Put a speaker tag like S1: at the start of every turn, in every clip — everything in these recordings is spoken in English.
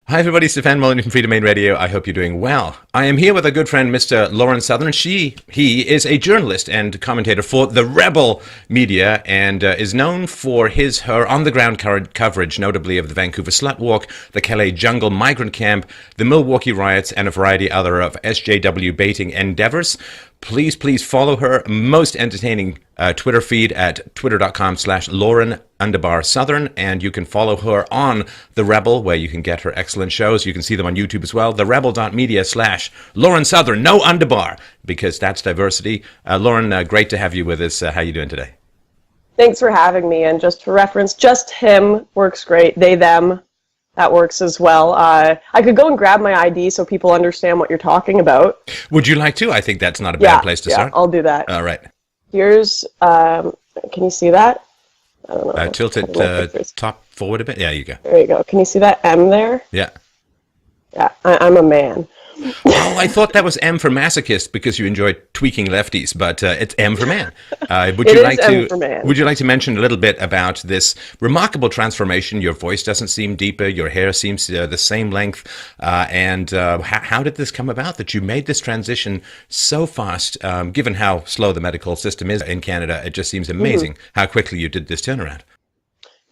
S1: Hi everybody, Stefan Molyneaux from Freedom Main Radio. I hope you're doing well. I am here with a good friend, Mr. Lauren Southern. He is a journalist and commentator for the Rebel media and is known for her on-the-ground coverage, notably of the Vancouver Slut Walk, the Calais Jungle Migrant Camp, the Milwaukee riots, and a variety other of SJW baiting endeavors. Please follow her most entertaining Twitter feed at twitter.com/Lauren_Southern, and you can follow her on The Rebel, where you can get her excellent shows. You can see them on YouTube as well. TheRebel.media/Lauren Southern, no underbar, because that's diversity. Lauren, great to have you with us. How you doing today?
S2: Thanks for having me. And just for reference, just him works great. They, them, that works as well. I could go and grab my ID so people understand what you're talking about.
S1: Would you like to? I think that's not a bad place to start.
S2: Yeah, I'll do that.
S1: All right.
S2: Here's, can you see that? I don't know.
S1: Tilt it top forward a bit. Yeah, you go.
S2: There you go. Can you see that M there?
S1: Yeah.
S2: Yeah, I'm a man.
S1: Oh, I thought that was M for masochist because you enjoy tweaking lefties, but it's M for man. Would you like to mention a little bit about this remarkable transformation? Your voice doesn't seem deeper, your hair seems the same length, and how did this come about that you made this transition so fast? Given how slow the medical system is in Canada, it just seems amazing how quickly you did this turnaround.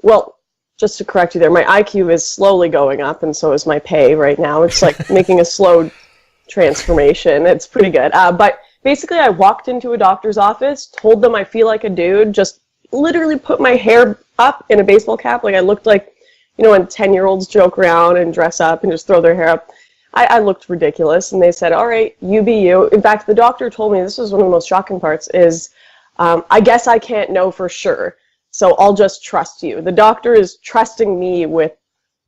S2: Well, just to correct you there, my IQ is slowly going up, and so is my pay right now. It's like making a slow transformation. It's pretty good. But basically, I walked into a doctor's office, told them I feel like a dude, just literally put my hair up in a baseball cap. Like I looked like, when 10-year-olds joke around and dress up and just throw their hair up. I looked ridiculous, and they said, all right, you be you. In fact, the doctor told me, this was one of the most shocking parts, is I guess I can't know for sure. So I'll just trust you. The doctor is trusting me with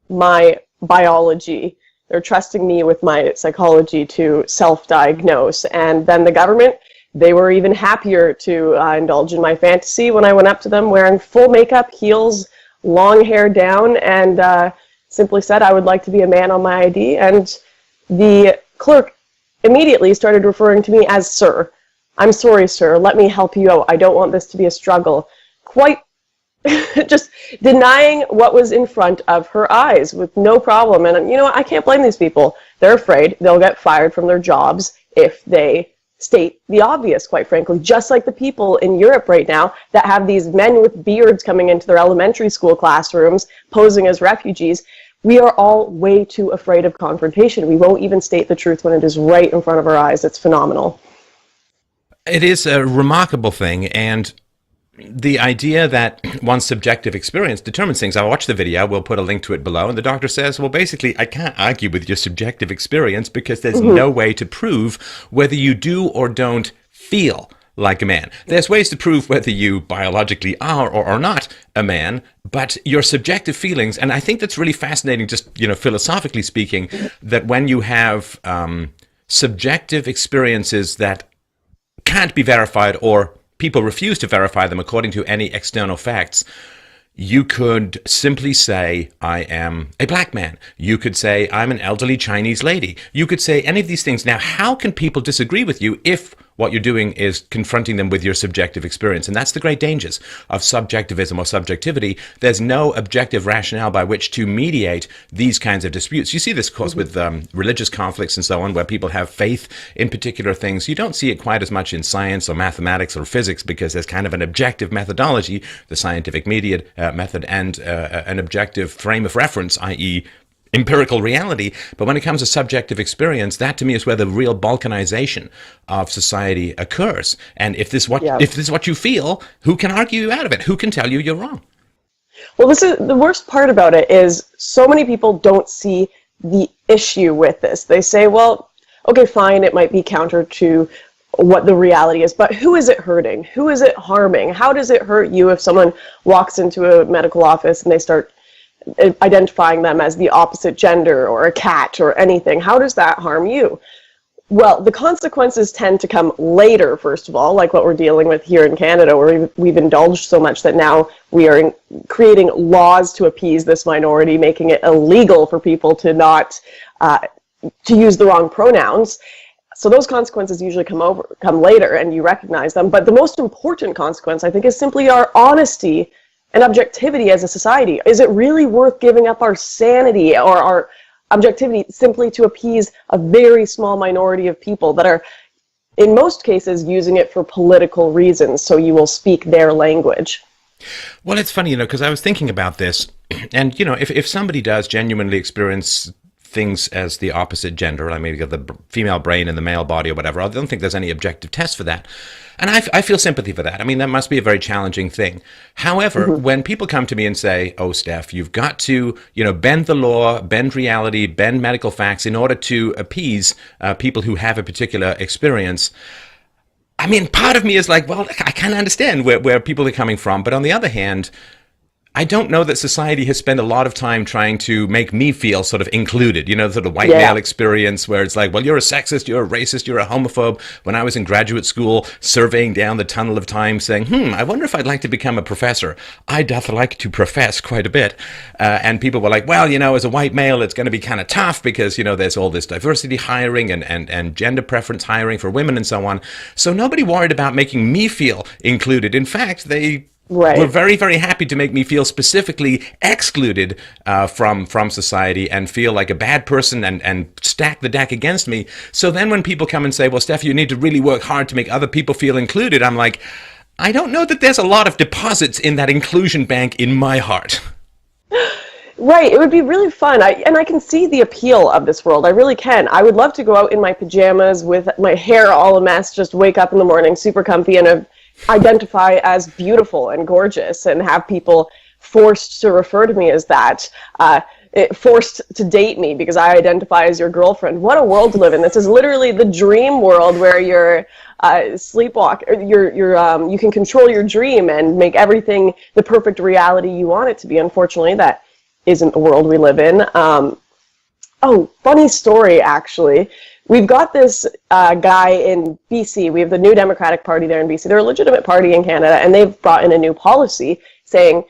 S2: my biology. They're trusting me with my psychology to self-diagnose. And then the government, they were even happier to indulge in my fantasy when I went up to them wearing full makeup, heels, long hair down, and simply said I would like to be a man on my ID. And the clerk immediately started referring to me as sir. I'm sorry, sir. Let me help you out. I don't want this to be a struggle. Quite just denying what was in front of her eyes with no problem. And you know what? I can't blame these people. They're afraid they'll get fired from their jobs if they state the obvious, quite frankly, just like the people in Europe right now that have these men with beards coming into their elementary school classrooms posing as refugees. We are all way too afraid of confrontation. We won't even state the truth when it is right in front of our eyes. It's phenomenal.
S1: It is a remarkable thing, and the idea that one's subjective experience determines things. I watched the video, we'll put a link to it below, and the doctor says, well, basically, I can't argue with your subjective experience because there's no way to prove whether you do or don't feel like a man. There's ways to prove whether you biologically are or are not a man, but your subjective feelings, and I think that's really fascinating, just, philosophically speaking, that when you have subjective experiences that can't be verified or people refuse to verify them according to any external facts, you could simply say, I am a black man. You could say, I'm an elderly Chinese lady. You could say any of these things. Now, how can people disagree with you if what you're doing is confronting them with your subjective experience? And that's the great dangers of subjectivism or subjectivity. There's no objective rationale by which to mediate these kinds of disputes. You see this, of course, with religious conflicts and so on, where people have faith in particular things. You don't see it quite as much in science or mathematics or physics because there's kind of an objective methodology, the scientific method, and an objective frame of reference, i.e., empirical reality. But when it comes to subjective experience, that to me is where the real balkanization of society occurs. And if this is what you feel, who can argue you out of it? Who can tell you you're wrong?
S2: Well, this is the worst part about it, is so many people don't see the issue with this. They say, well, okay, fine, it might be counter to what the reality is, but who is it hurting? Who is it harming? How does it hurt you if someone walks into a medical office and they start identifying them as the opposite gender or a cat or anything? How does that harm you? Well, the consequences tend to come later, first of all, like what we're dealing with here in Canada, where we've indulged so much that now we are creating laws to appease this minority, making it illegal for people to not to use the wrong pronouns. So those consequences usually come later, and you recognize them. But the most important consequence, I think, is simply our honesty and objectivity as a society. Is it really worth giving up our sanity or objectivity simply to appease a very small minority of people that are, in most cases, using it for political reasons, so you will speak their language.
S1: Well, it's funny, because I was thinking about this, and, if somebody does genuinely experience things as the opposite gender, I mean, you got the female brain and the male body or whatever, I don't think there's any objective test for that. And I feel sympathy for that. I mean, that must be a very challenging thing. However, when people come to me and say, oh, Steph, you've got to, bend the law, bend reality, bend medical facts in order to appease people who have a particular experience, I mean, part of me is like, well, I kind of understand where people are coming from. But on the other hand, I don't know that society has spent a lot of time trying to make me feel sort of included, sort of white male experience where it's like, well, you're a sexist, you're a racist, you're a homophobe. When I was in graduate school, surveying down the tunnel of time saying, I wonder if I'd like to become a professor. I doth like to profess quite a bit. And people were like, well, as a white male, it's going to be kind of tough because, there's all this diversity hiring and gender preference hiring for women and so on. So nobody worried about making me feel included. In fact, they we're very, very happy to make me feel specifically excluded from society and feel like a bad person and stack the deck against me. So then when people come and say, well, Steph, you need to really work hard to make other people feel included, I'm like, I don't know that there's a lot of deposits in that inclusion bank in my heart.
S2: Right, it would be really fun. I can see the appeal of this world. I really can. I would love to go out in my pajamas with my hair all a mess, just wake up in the morning super comfy and identify as beautiful and gorgeous and have people forced to refer to me as that, forced to date me because I identify as your girlfriend. What a world to live in. This is literally the dream world where you're you can control your dream and make everything the perfect reality you want it to be. Unfortunately, that isn't the world we live in. Oh, funny story, actually. We've got this guy in BC. We have the New Democratic Party there in BC. They're a legitimate party in Canada, and they've brought in a new policy saying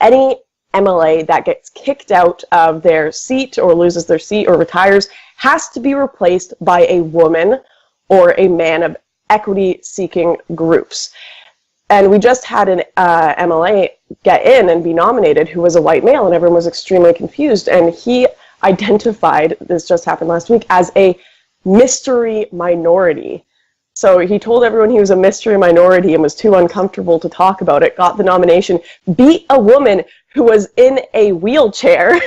S2: any MLA that gets kicked out of their seat or loses their seat or retires has to be replaced by a woman or a man of equity-seeking groups. And we just had an MLA get in and be nominated who was a white male, and everyone was extremely confused. And he identified, this just happened last week, as a mystery minority. So he told everyone he was a mystery minority and was too uncomfortable to talk about it, got the nomination, beat a woman who was in a wheelchair,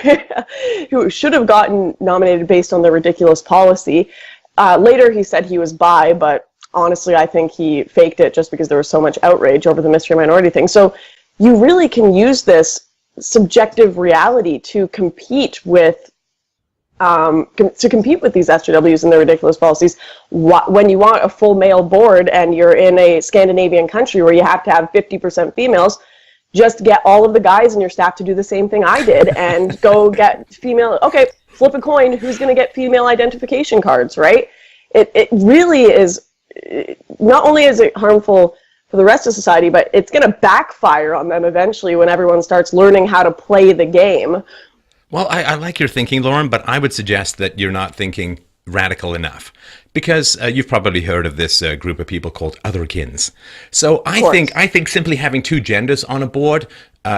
S2: who should have gotten nominated based on the ridiculous policy. Later he said he was bi, but honestly I think he faked it just because there was so much outrage over the mystery minority thing. So you really can use this subjective reality to compete with these SJWs and their ridiculous policies. When you want a full male board and you're in a Scandinavian country where you have to have 50% females, just get all of the guys in your staff to do the same thing I did and go get female. Okay, flip a coin. Who's going to get female identification cards, right? It really is. Not only is it harmful for the rest of society, but it's going to backfire on them eventually when everyone starts learning how to play the game.
S1: Well, I like your thinking, Lauren, but I would suggest that you're not thinking radical enough, because you've probably heard of this group of people called otherkins. So I think simply having two genders on a board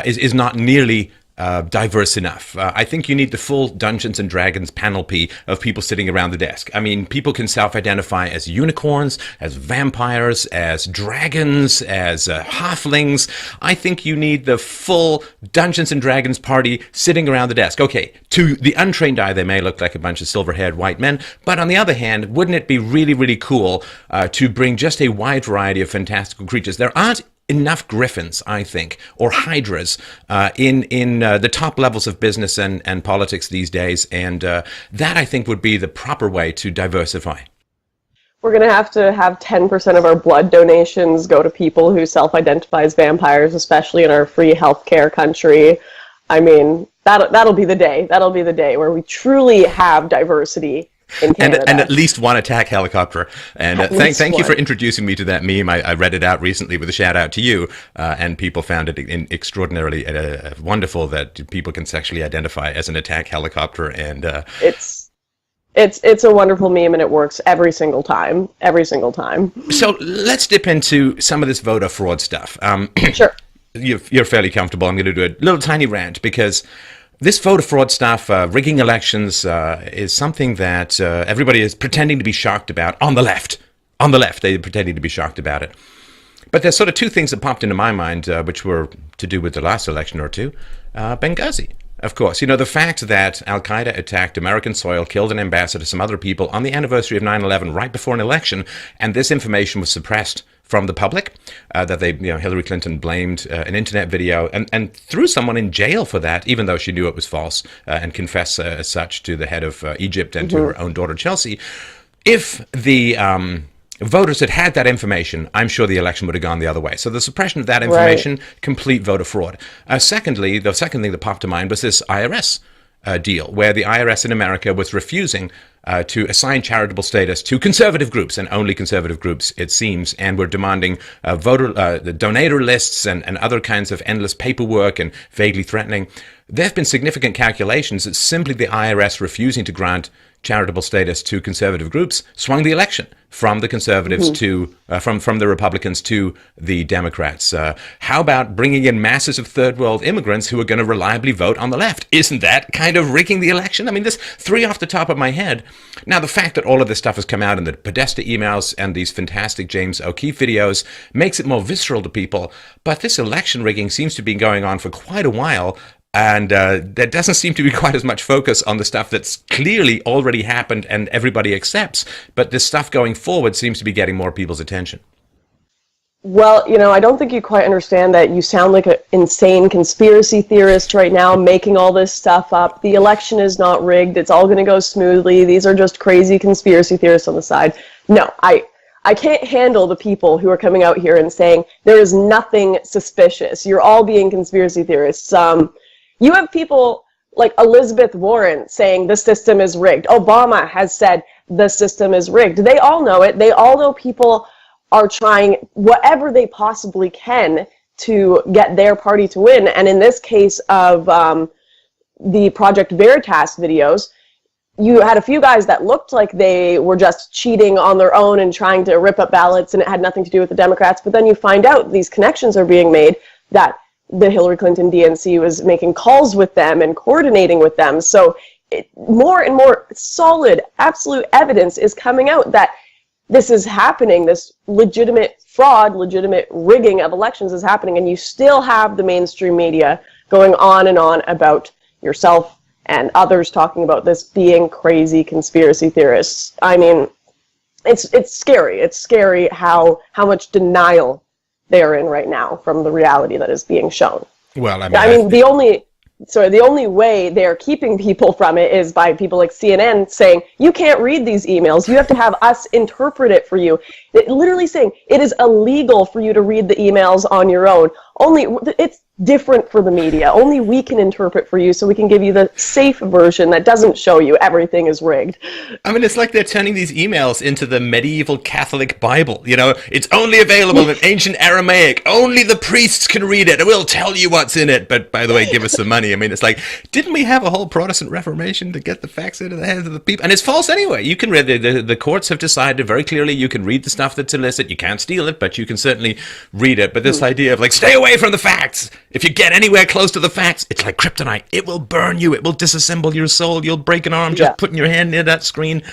S1: is not nearly diverse enough. I think you need the full Dungeons and Dragons panoply of people sitting around the desk. I mean, people can self-identify as unicorns, as vampires, as dragons, as halflings. I think you need the full Dungeons and Dragons party sitting around the desk. Okay, to the untrained eye, they may look like a bunch of silver-haired white men, but on the other hand, wouldn't it be really, really cool to bring just a wide variety of fantastical creatures? There aren't enough griffins, I think, or hydras in the top levels of business and politics these days, and that, I think, would be the proper way to diversify.
S2: We're going to have 10% of our blood donations go to people who self-identify as vampires, especially in our free healthcare country. I mean, that'll be the day. That'll be the day where we truly have diversity in Canada.
S1: And at least one attack helicopter. And thank you for introducing me to that meme. I read it out recently with a shout out to you, and people found it extraordinarily wonderful that people can sexually identify as an attack helicopter. And
S2: it's a wonderful meme, and it works every single time. Every single time.
S1: So let's dip into some of this voter fraud stuff.
S2: Sure.
S1: You're fairly comfortable. I'm going to do a little tiny rant because This voter fraud stuff, rigging elections, is something that everybody is pretending to be shocked about on the left. On the left, they're pretending to be shocked about it. But there's sort of two things that popped into my mind, which were to do with the last election or two. Benghazi, of course. You know, the fact that Al-Qaeda attacked American soil, killed an ambassador, some other people, on the anniversary of 9/11, right before an election, and this information was suppressed from the public, that Hillary Clinton blamed an internet video and threw someone in jail for that, even though she knew it was false, and confessed as such to the head of Egypt and to her own daughter, Chelsea. If the voters had that information, I'm sure the election would have gone the other way. So the suppression of that information, complete voter fraud. Secondly, the second thing that popped to mind was this IRS deal, where the IRS in America was refusing to assign charitable status to conservative groups, and only conservative groups, it seems, and were demanding the donator lists and other kinds of endless paperwork and vaguely threatening. There have been significant calculations that simply the IRS refusing to grant charitable status to conservative groups swung the election from the conservatives to from the Republicans to the Democrats. How about bringing in masses of third world immigrants who are going to reliably vote on the left? Isn't that kind of rigging the election? I mean, there's three off the top of my head. Now, the fact that all of this stuff has come out in the Podesta emails and these fantastic James O'Keefe videos makes it more visceral to people. But this election rigging seems to be going on for quite a while. And there doesn't seem to be quite as much focus on the stuff that's clearly already happened and everybody accepts. But this stuff going forward seems to be getting more people's attention.
S2: Well, I don't think you quite understand that. You sound like an insane conspiracy theorist right now, making all this stuff up. The election is not rigged. It's all going to go smoothly. These are just crazy conspiracy theorists on the side. No, I can't handle the people who are coming out here and saying there is nothing suspicious. You're all being conspiracy theorists. You have people like Elizabeth Warren saying the system is rigged. Obama has said the system is rigged. They all know it. They all know people are trying whatever they possibly can to get their party to win. And in this case of the Project Veritas videos, you had a few guys that looked like they were just cheating on their own and trying to rip up ballots, and it had nothing to do with the Democrats. But then you find out these connections are being made, that the Hillary Clinton DNC was making calls with them and coordinating with them. So more and more solid, absolute evidence is coming out that this is happening. This legitimate fraud, legitimate rigging of elections is happening, and you still have the mainstream media going on and on about yourself and others talking about this being crazy conspiracy theorists. I mean, it's scary. It's scary how much denial they are in right now from the reality that is being shown.
S1: Well, I mean,
S2: the only way they're keeping people from it is by people like CNN saying, you can't read these emails. You have to have us interpret it for you. Literally saying it is illegal for you to read the emails on your own. It's different for the media. Only we can interpret for you, so we can give you the safe version that doesn't show you everything is rigged.
S1: I mean, it's like they're turning these emails into the medieval Catholic Bible. It's only available in ancient Aramaic. Only the priests can read it. We'll tell you what's in it. But by the way, give us some money. I mean, it's like, didn't we have a whole Protestant Reformation to get the facts into the hands of the people? And it's false anyway. You can read the courts have decided very clearly you can read the stuff that's illicit. You can't steal it, but you can certainly read it. But this idea of like, stay away from the facts. If you get anywhere close to the facts, it's like kryptonite. It will burn you. It will disassemble your soul. You'll break an arm just putting your hand near that screen.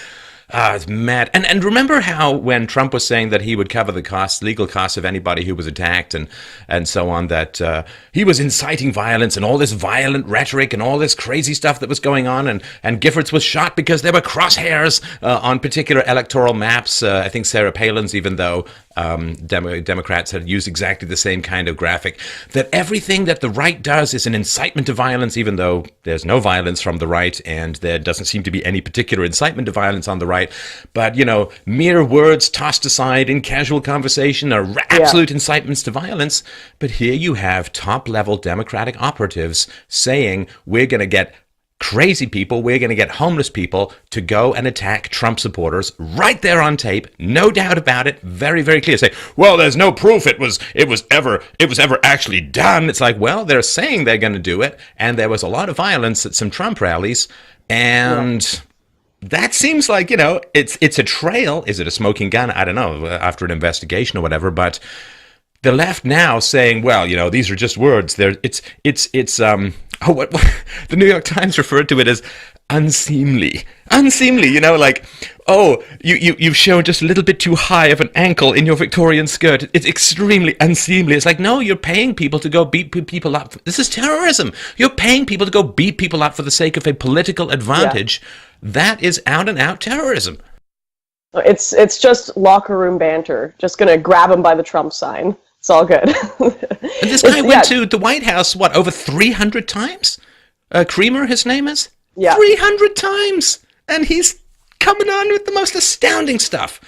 S1: It's mad. And remember how when Trump was saying that he would cover the legal costs of anybody who was attacked and so on, that he was inciting violence and all this violent rhetoric and all this crazy stuff that was going on, and Giffords was shot because there were crosshairs on particular electoral maps. I think Sarah Palin's, even though Democrats had used exactly the same kind of graphic, that everything that the right does is an incitement to violence, even though there's no violence from the right, and there doesn't seem to be any particular incitement to violence on the right. But, mere words tossed aside in casual conversation are absolute incitements to violence. But here you have top-level Democratic operatives saying, we're going to get crazy people, we're going to get homeless people to go and attack Trump supporters right there on tape, no doubt about it, very, very clear. Say, well, there's no proof it was ever actually done. It's like, well, they're saying they're going to do it, and there was a lot of violence at some Trump rallies, and that seems like, it's a trail. Is it a smoking gun? I don't know, after an investigation or whatever, but the left now saying, well, these are just words. It's oh, what the New York Times referred to it as unseemly. Unseemly, like, oh, you've shown just a little bit too high of an ankle in your Victorian skirt. It's extremely unseemly. It's like, no, you're paying people to go beat people up. This is terrorism. You're paying people to go beat people up for the sake of a political advantage. Yeah. That is out and out terrorism.
S2: It's just locker room banter. Just gonna grab him by the Trump sign. It's all good.
S1: And this guy went to the White House, what, over 300 times? Creamer, his name is?
S2: Yeah.
S1: 300 times! And he's coming on with the most astounding stuff.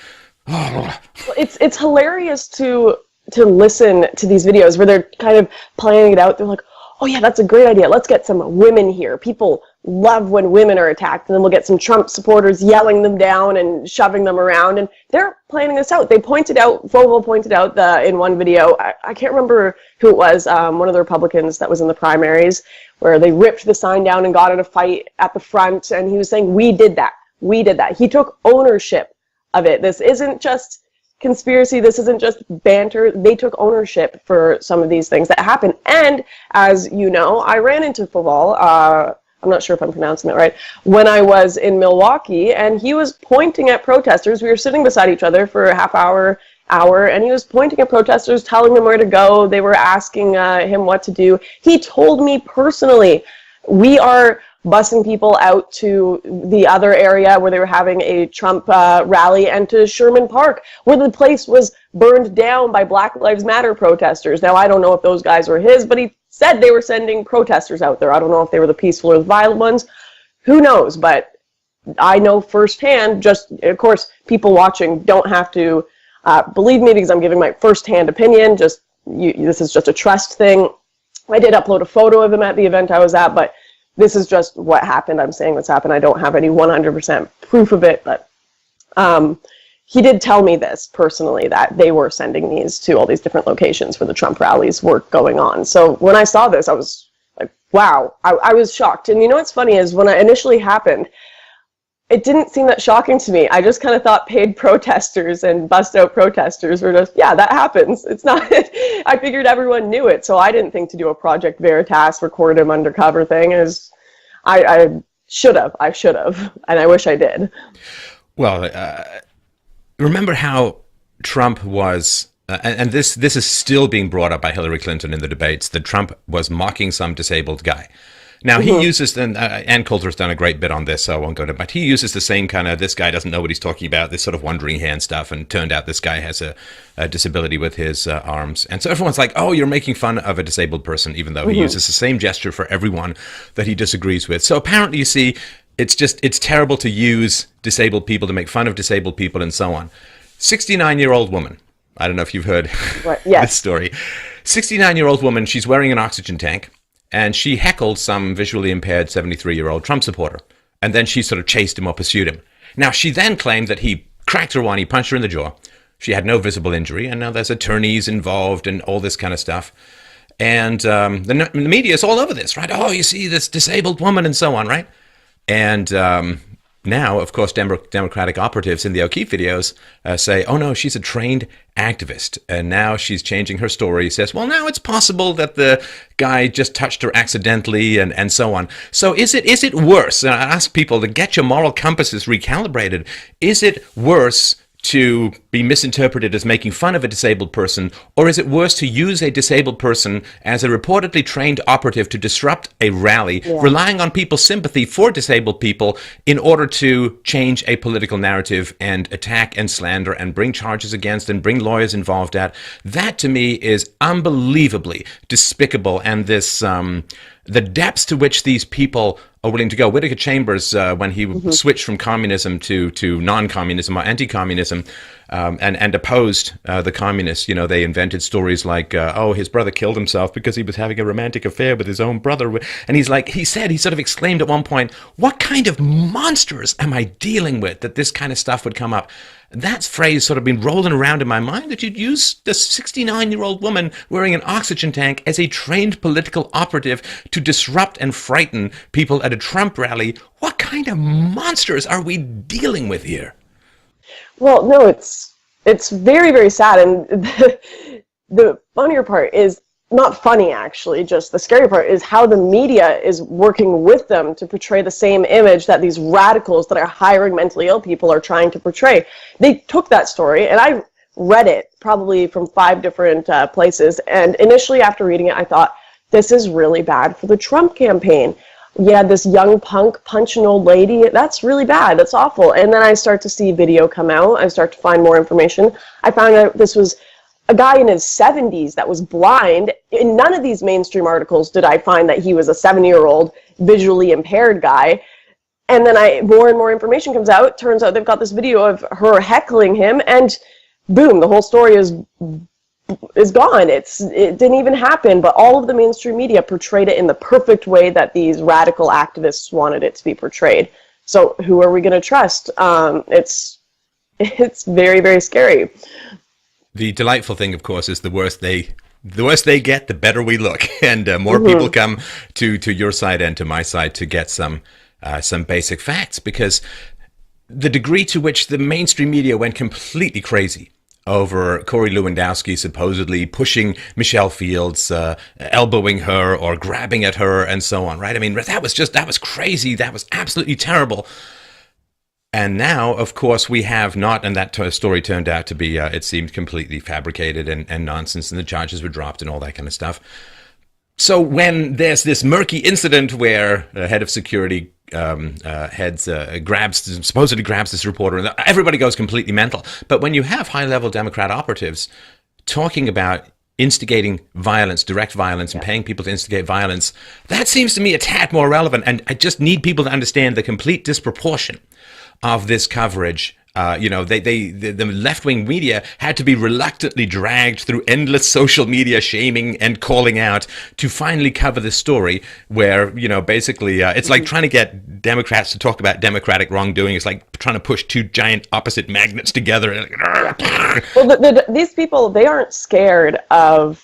S1: Oh.
S2: It's hilarious to listen to these videos where they're kind of planning it out. They're like, oh yeah, that's a great idea. Let's get some women here. People love when women are attacked. And then we'll get some Trump supporters yelling them down and shoving them around. And they're planning this out. They pointed out, Vogel pointed out in one video, I can't remember who it was, one of the Republicans that was in the primaries, where they ripped the sign down and got in a fight at the front. And he was saying, we did that. We did that. He took ownership of it. This isn't just conspiracy. This isn't just banter. They took ownership for some of these things that happened. And as you know, I ran into Faval, I'm not sure if I'm pronouncing that right, when I was in Milwaukee, and he was pointing at protesters. We were sitting beside each other for a half hour, and he was pointing at protesters, telling them where to go. They were asking him what to do. He told me personally, we are busing people out to the other area where they were having a Trump rally, and to Sherman Park, where the place was burned down by Black Lives Matter protesters. Now, I don't know if those guys were his, but he said they were sending protesters out there. I don't know if they were the peaceful or the violent ones. Who knows? But I know firsthand, just, of course, people watching don't have to believe me because I'm giving my firsthand opinion. This is just a trust thing. I did upload a photo of him at the event I was at, but this is just what happened. I'm saying what's happened. I don't have any 100% proof of it, but he did tell me this personally, that they were sending these to all these different locations where the Trump rallies were going on. So when I saw this, I was like, wow, I was shocked. And you know what's funny is when it initially happened, it didn't seem that shocking to me. I just kind of thought paid protesters and bust out protesters were just, yeah, that happens. It's not, I figured everyone knew it. So I didn't think to do a Project Veritas, record him undercover thing. I should have, and I wish I did.
S1: Well, remember how Trump was, and this is still being brought up by Hillary Clinton in the debates, that Trump was mocking some disabled guy. Now, he uses, and Ann Coulter's done a great bit on this, so I won't go to it, but he uses the same kind of, this guy doesn't know what he's talking about, this sort of wandering hand stuff, and turned out this guy has a disability with his arms. And so everyone's like, oh, you're making fun of a disabled person, even though he uses the same gesture for everyone that he disagrees with. So apparently, you see, it's terrible to use disabled people, to make fun of disabled people, and so on. 69-year-old woman. I don't know if you've heard this story. 69-year-old woman, she's wearing an oxygen tank, and she heckled some visually impaired 73-year-old Trump supporter. And then she sort of chased him or pursued him. Now, she then claimed that he cracked her one, he punched her in the jaw. She had no visible injury, and now there's attorneys involved and all this kind of stuff. And the media is all over this, right? Oh, you see this disabled woman and so on, right? And now, of course, Democratic operatives in the O'Keefe videos say, oh no, she's a trained activist. And now she's changing her story. Says, well, now it's possible that the guy just touched her accidentally and so on. So is it worse? And I ask people to get your moral compasses recalibrated. Is it worse to be misinterpreted as making fun of a disabled person, or is it worse to use a disabled person as a reportedly trained operative to disrupt a rally, relying on people's sympathy for disabled people in order to change a political narrative and attack and slander and bring charges against and bring lawyers involved at? That to me is unbelievably despicable, and this the depths to which these people are willing to go. Whittaker Chambers, when he switched from communism to non-communism or anti-communism, and opposed the communists, they invented stories like, oh, his brother killed himself because he was having a romantic affair with his own brother. And he sort of exclaimed at one point, what kind of monsters am I dealing with that this kind of stuff would come up? That phrase sort of been rolling around in my mind, that you'd use this 69-year-old woman wearing an oxygen tank as a trained political operative to disrupt and frighten people at a Trump rally. What kind of monsters are we dealing with here?
S2: Well, no, it's very, very sad. And the funnier part is not funny, actually, just the scary part is how the media is working with them to portray the same image that these radicals that are hiring mentally ill people are trying to portray. They took that story, and I read it probably from 5 different places, and initially after reading it, I thought, this is really bad for the Trump campaign. Yeah, this young punk punch an old lady, that's really bad, that's awful. And then I start to see video come out, I start to find more information. I found out this was a guy in his 70s that was blind. In none of these mainstream articles did I find that he was a 70-year-old visually impaired guy. And then more and more information comes out. Turns out they've got this video of her heckling him, and boom, the whole story is gone. It didn't even happen, but all of the mainstream media portrayed it in the perfect way that these radical activists wanted it to be portrayed. So who are we going to trust? It's very, very scary.
S1: The delightful thing, of course, is the worse they get, the better we look, and more people come to your side and to my side to get some basic facts, because the degree to which the mainstream media went completely crazy over Corey Lewandowski supposedly pushing Michelle Fields, elbowing her or grabbing at her and so on, right? I mean, that was crazy. That was absolutely terrible. And now, of course, we have not, and that story turned out to be, it seemed completely fabricated and nonsense, and the charges were dropped and all that kind of stuff. So when there's this murky incident where the head of security supposedly grabs this reporter, and everybody goes completely mental. But when you have high-level Democrat operatives talking about instigating violence, direct violence, and paying people to instigate violence, that seems to me a tad more relevant. And I just need people to understand the complete disproportion of this coverage. The left-wing media had to be reluctantly dragged through endless social media shaming and calling out to finally cover this story where, basically it's like trying to get Democrats to talk about democratic wrongdoing. It's like trying to push 2 giant opposite magnets together.
S2: Well, these people, they aren't scared of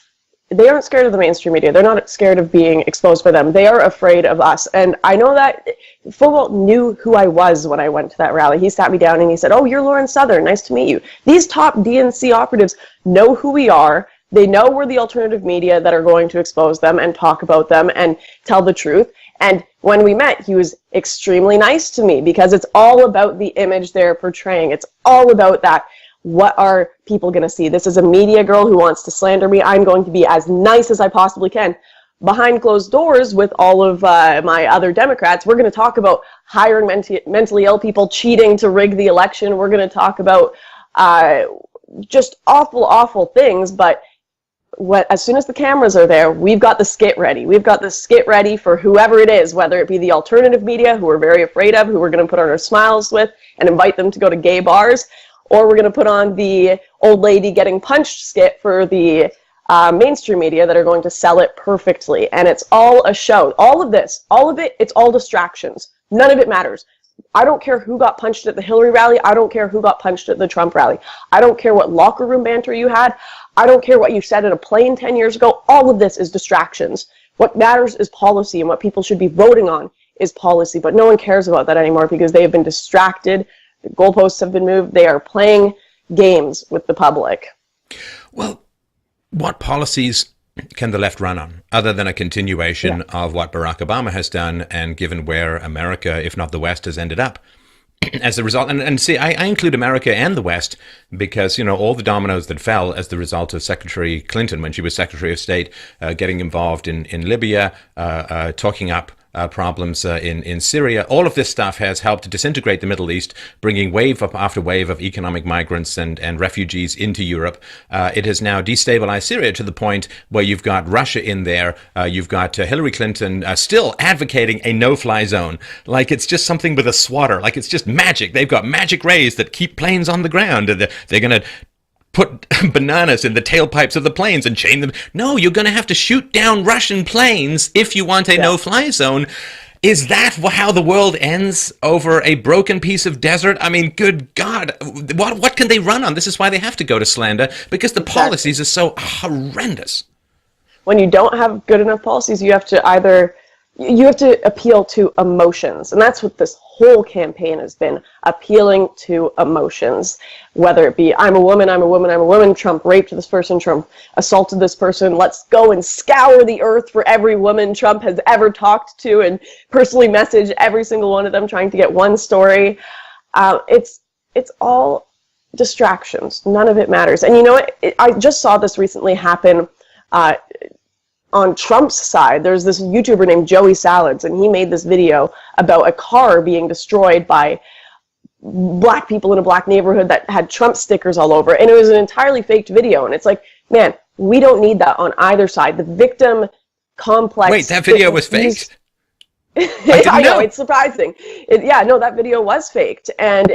S2: the mainstream media. They're not scared of being exposed by them. They are afraid of us. And I know that Football knew who I was when I went to that rally. He sat me down and he said, "Oh, you're Lauren Southern. Nice to meet you." These top DNC operatives know who we are. They know we're the alternative media that are going to expose them and talk about them and tell the truth. And when we met, he was extremely nice to me because it's all about the image they're portraying. It's all about that. What are people going to see? This is a media girl who wants to slander me. I'm going to be as nice as I possibly can. Behind closed doors with all of my other Democrats, we're going to talk about hiring mentally ill people, cheating to rig the election. We're going to talk about just awful, awful things. But as soon as the cameras are there, we've got the skit ready. We've got the skit ready for whoever it is, whether it be the alternative media, who we're very afraid of, who we're going to put on our smiles with and invite them to go to gay bars, or we're going to put on the old lady getting punched skit for the mainstream media that are going to sell it perfectly. And it's all a show. All of this, all of it, it's all distractions. None of it matters. I don't care who got punched at the Hillary rally. I don't care who got punched at the Trump rally. I don't care what locker room banter you had. I don't care what you said in a plane 10 years ago. All of this is distractions. What matters is policy, and what people should be voting on is policy. But no one cares about that anymore because they have been distracted. The goalposts have been moved. They are playing games with the public.
S1: Well, what policies can the left run on other than a continuation of what Barack Obama has done, and given where America, if not the West, has ended up as a result? And see, I include America and the West because, all the dominoes that fell as the result of Secretary Clinton, when she was Secretary of State, getting involved in Libya, talking up problems in Syria. All of this stuff has helped to disintegrate the Middle East, bringing wave after wave of economic migrants and refugees into Europe. It has now destabilized Syria to the point where you've got Russia in there. You've got Hillary Clinton still advocating a no-fly zone. Like it's just something with a swatter. Like it's just magic. They've got magic rays that keep planes on the ground. They're going to put bananas in the tailpipes of the planes and chain them. No, you're going to have to shoot down Russian planes if you want a no-fly zone. Is that how the world ends, over a broken piece of desert? I mean, good God, what can they run on? This is why they have to go to slander, because the policies are so horrendous.
S2: When you don't have good enough policies, you have to appeal to emotions, and that's what this whole campaign has been appealing to emotions, whether it be I'm a woman, I'm a woman, I'm a woman, Trump raped this person, Trump assaulted this person, let's go and scour the earth for every woman Trump has ever talked to and personally message every single one of them trying to get one story. It's all distractions. None of it matters. And you know what? I just saw this recently happen on Trump's side. There's this YouTuber named Joey Salads, and he made this video about a car being destroyed by black people in a black neighborhood that had Trump stickers all over. And it was an entirely faked video. And it's like, man, we don't need that on either side. The victim complex...
S1: Wait, that video was faked?
S2: I know, it's surprising. That video was faked. And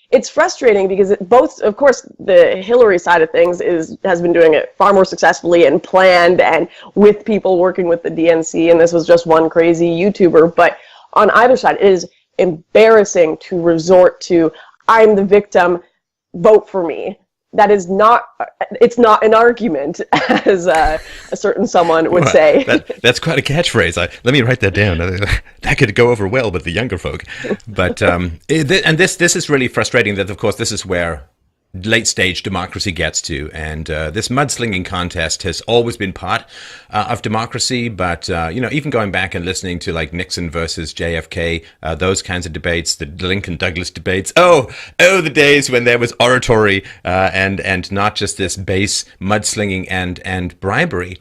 S2: it's frustrating because both, of course, the Hillary side of things has been doing it far more successfully and planned and with people working with the DNC, and this was just one crazy YouTuber. But on either side, it is embarrassing to resort to, I'm the victim, vote for me. That is not, it's not an argument, as a certain someone would say.
S1: That's quite a catchphrase. Let me write that down. That could go over well with the younger folk. But and this is really frustrating. That of course this is where late stage democracy gets to, and this mudslinging contest has always been part of democracy. But even going back and listening to like Nixon versus JFK, those kinds of debates, the Lincoln Douglas debates. Oh, the days when there was oratory and not just this base mudslinging and bribery.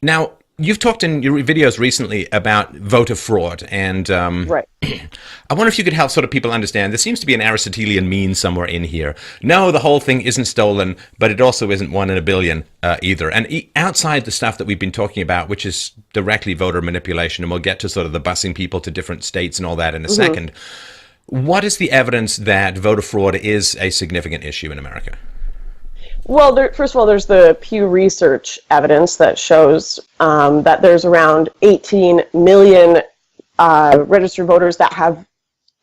S1: Now, you've talked in your videos recently about voter fraud, and
S2: right.
S1: I wonder if you could help sort of people understand. There seems to be an Aristotelian mean somewhere in here. No, the whole thing isn't stolen, but it also isn't 1 in a billion either. And outside the stuff that we've been talking about, which is directly voter manipulation, and we'll get to sort of the busing people to different states and all that in a second, what is the evidence that voter fraud is a significant issue in America?
S2: Well, first of all, there's the Pew Research evidence that shows that there's around 18 million registered voters that have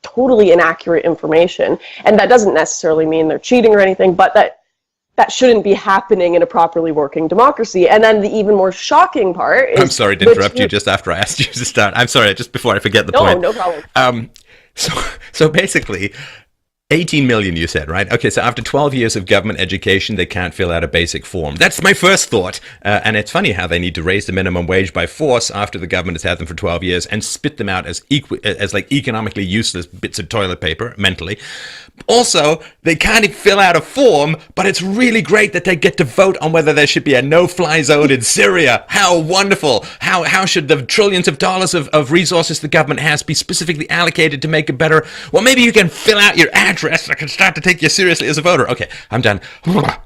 S2: totally inaccurate information. And that doesn't necessarily mean they're cheating or anything, but that shouldn't be happening in a properly working democracy. And then the even more shocking part is...
S1: I'm sorry to interrupt you just after I asked you to start. I'm sorry, just before I forget the point.
S2: No problem.
S1: So basically... 18 million, you said, right? Okay, so after 12 years of government education, they can't fill out a basic form. That's my first thought. And it's funny how they need to raise the minimum wage by force after the government has had them for 12 years and spit them out as like economically useless bits of toilet paper, mentally. Also, they can't even fill out a form, but it's really great that they get to vote on whether there should be a no-fly zone in Syria. How wonderful. How should the trillions of dollars of resources the government has be specifically allocated to make it better? Well, maybe you can fill out your address. I can start to take you seriously as a voter. Okay, I'm done.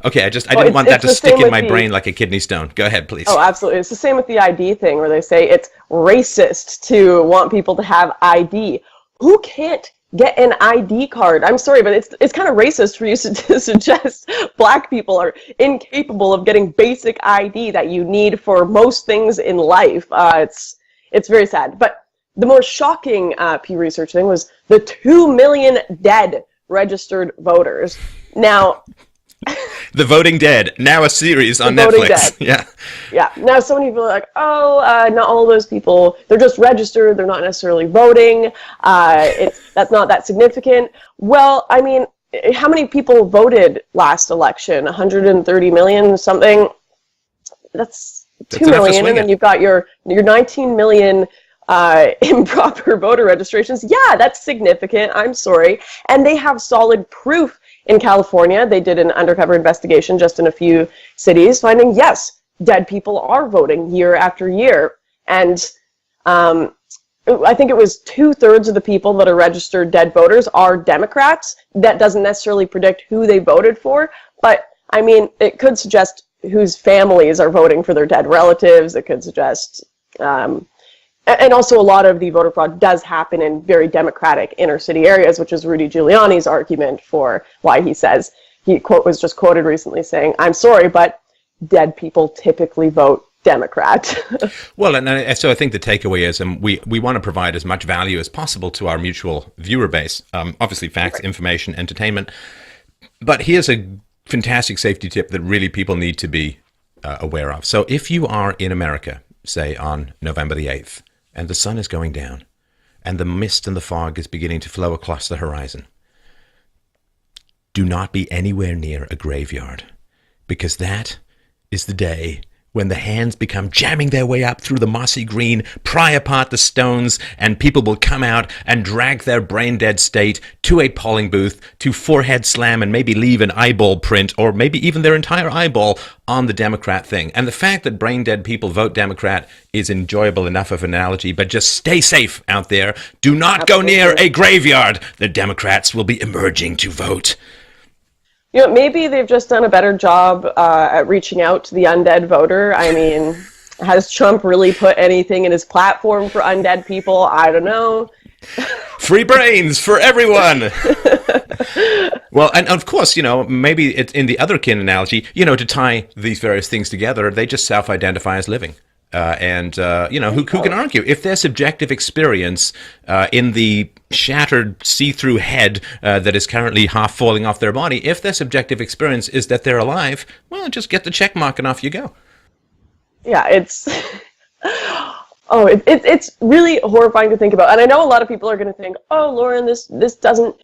S1: Okay, I didn't want that to stick in my brain like a kidney stone. Go ahead, please.
S2: Oh, absolutely. It's the same with the ID thing, where they say it's racist to want people to have ID. Who can't get an ID card? I'm sorry, but it's kind of racist for you to suggest black people are incapable of getting basic ID that you need for most things in life. It's very sad. But the more shocking Pew Research thing was the 2 million dead registered voters. Now,
S1: The Voting Dead, now a series on Netflix. Yeah.
S2: Now, so many people are like, not all those people, they're just registered, they're not necessarily voting, that's not that significant. Well, I mean, how many people voted last election? 130 million, something? That's 2 million, and then you've got your 19 million improper voter registrations. Yeah, that's significant. I'm sorry. And they have solid proof in California. They did an undercover investigation just in a few cities, finding, yes, dead people are voting year after year. And I think it was 2/3 of the people that are registered dead voters are Democrats. That doesn't necessarily predict who they voted for, but I mean, it could suggest whose families are voting for their dead relatives. It could suggest, and also a lot of the voter fraud does happen in very Democratic inner city areas, which is Rudy Giuliani's argument for why he says, was just quoted recently saying, I'm sorry, but dead people typically vote Democrat.
S1: Well, and so I think the takeaway is we want to provide as much value as possible to our mutual viewer base. Obviously, facts, information, entertainment. But here's a fantastic safety tip that really people need to be aware of. So if you are in America, say on November the 8th, and the sun is going down, and the mist and the fog is beginning to flow across the horizon. Do not be anywhere near a graveyard, because that is the day when the hands become jamming their way up through the mossy green, pry apart the stones, and people will come out and drag their brain-dead state to a polling booth to forehead slam and maybe leave an eyeball print, or maybe even their entire eyeball on the Democrat thing. And the fact that brain-dead people vote Democrat is enjoyable enough of an analogy, but just stay safe out there. Do not go near a graveyard. The Democrats will be emerging to vote.
S2: You know, maybe they've just done a better job at reaching out to the undead voter. I mean, has Trump really put anything in his platform for undead people? I don't know.
S1: Free brains for everyone. Well, and of course, you know, maybe it's in the other kin analogy, you know, to tie these various things together, they just self-identify as living. You know, who can argue? If their subjective experience in the shattered, see-through head that is currently half falling off their body, if their subjective experience is that they're alive, well, just get the check mark and off you go.
S2: Yeah, it's... it's really horrifying to think about. And I know a lot of people are going to think, oh, Lauren, this doesn't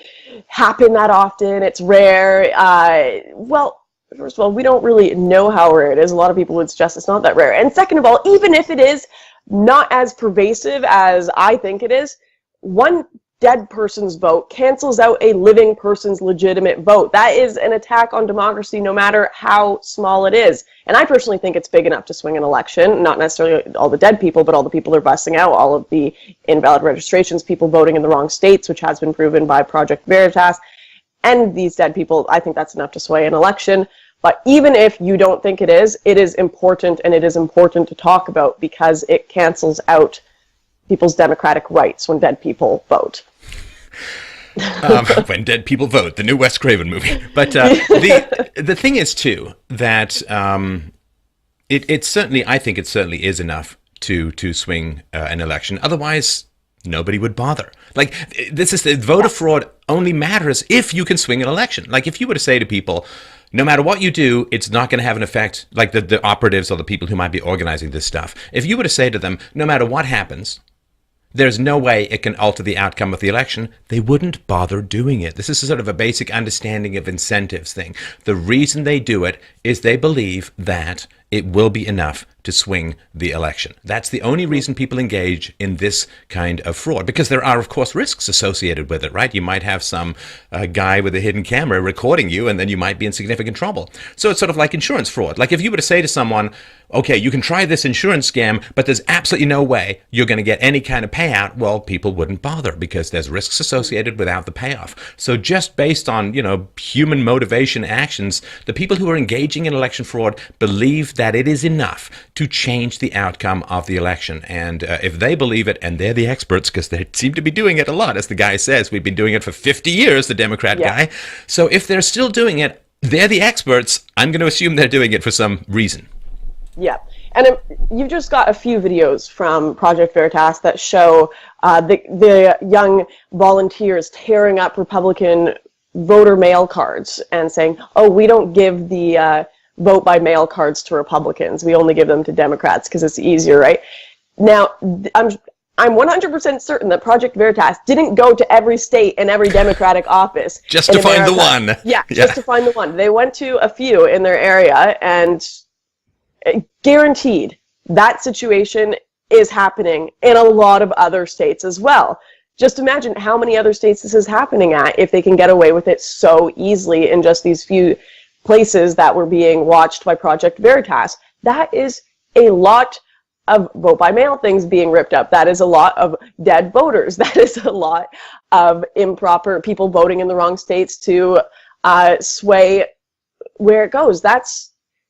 S2: happen that often. It's rare. Well, first of all, we don't really know how rare it is. A lot of people would suggest it's not that rare. And second of all, even if it is not as pervasive as I think it is, one dead person's vote cancels out a living person's legitimate vote. That is an attack on democracy, no matter how small it is. And I personally think it's big enough to swing an election, not necessarily all the dead people, but all the people they're busting out, all of the invalid registrations, people voting in the wrong states, which has been proven by Project Veritas, and these dead people. I think that's enough to sway an election. But even if you don't think it is important, and it is important to talk about because it cancels out people's democratic rights when dead people vote.
S1: When dead people vote, the new Wes Craven movie. But the thing is too that it certainly, I think it certainly is enough to swing an election. Otherwise, nobody would bother. Like, this is the voter fraud only matters if you can swing an election. Like, if you were to say to people, no matter what you do, it's not going to have an effect, like the operatives or the people who might be organizing this stuff. If you were to say to them, no matter what happens, there's no way it can alter the outcome of the election, they wouldn't bother doing it. This is sort of a basic understanding of incentives thing. The reason they do it is they believe that it will be enough to swing the election. That's the only reason people engage in this kind of fraud, because there are, of course, risks associated with it, right? You might have some guy with a hidden camera recording you, and then you might be in significant trouble. So it's sort of like insurance fraud. Like if you were to say to someone, okay, you can try this insurance scam, but there's absolutely no way you're going to get any kind of payout, well, people wouldn't bother because there's risks associated without the payoff. So just based on, you know, human motivation actions, the people who are engaging in election fraud believe that it is enough to change the outcome of the election. And if they believe it, and they're the experts, because they seem to be doing it a lot, as the guy says, we've been doing it for 50 years, the Democrat guy. So if they're still doing it, they're the experts. I'm going to assume they're doing it for some reason.
S2: Yeah. And you've just got a few videos from Project Veritas that show the young volunteers tearing up Republican voter mail cards and saying, oh, we don't give the vote by mail cards to Republicans. We only give them to Democrats because it's easier, right? Now, I'm 100% certain that Project Veritas didn't go to every state and every Democratic office.
S1: Just to find the one.
S2: Yeah, just to find the one. They went to a few in their area, and guaranteed that situation is happening in a lot of other states as well. Just imagine how many other states this is happening at if they can get away with it so easily in just these few places that were being watched by Project Veritas. That is a lot of vote by mail things being ripped up. That is a lot of dead voters. That is a lot of improper people voting in the wrong states to sway where it goes.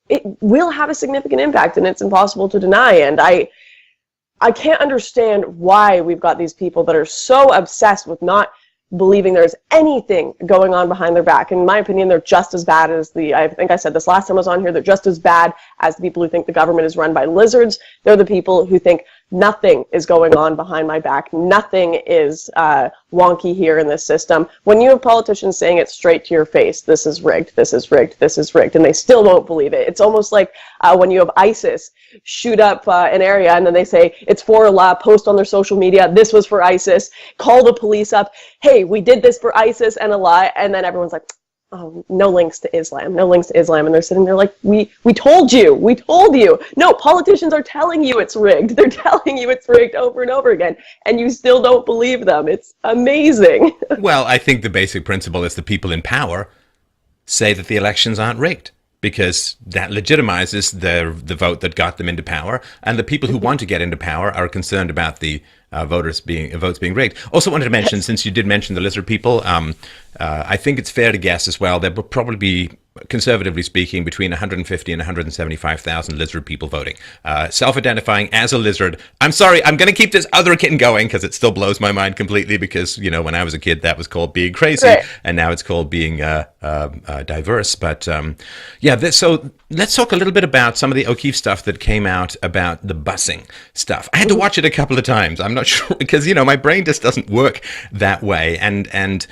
S2: It will have a significant impact, and it's impossible to deny. And I can't understand why we've got these people that are so obsessed with not believing there's anything going on behind their back. In my opinion, they're just as bad as I think I said this last time I was on here, they're just as bad as the people who think the government is run by lizards. They're the people who think nothing is going on behind my back. Nothing is wonky here in this system. When you have politicians saying it straight to your face, this is rigged, this is rigged, this is rigged, and they still won't believe it. It's almost like when you have ISIS shoot up an area and then they say it's for Allah, post on their social media, this was for ISIS, call the police up, hey, we did this for ISIS and Allah, and then everyone's like, oh, no links to Islam, no links to Islam. And they're sitting there like, we told you, we told you. No, politicians are telling you it's rigged. They're telling you it's rigged over and over again. And you still don't believe them. It's amazing.
S1: Well, I think the basic principle is the people in power say that the elections aren't rigged, because that legitimizes the vote that got them into power. And the people who want to get into power are concerned about the votes being rigged. Also wanted to mention, since you did mention the lizard people, I think it's fair to guess as well, there will probably be, conservatively speaking, between 150 and 175,000 lizard people voting. Self-identifying as a lizard. I'm sorry, I'm going to keep this other kitten going because it still blows my mind completely, because, you know, when I was a kid, that was called being crazy, right, and now it's called being diverse. But yeah, so let's talk a little bit about some of the O'Keefe stuff that came out about the busing stuff. I had to watch it a couple of times. I'm not sure, because, you know, my brain just doesn't work that way. And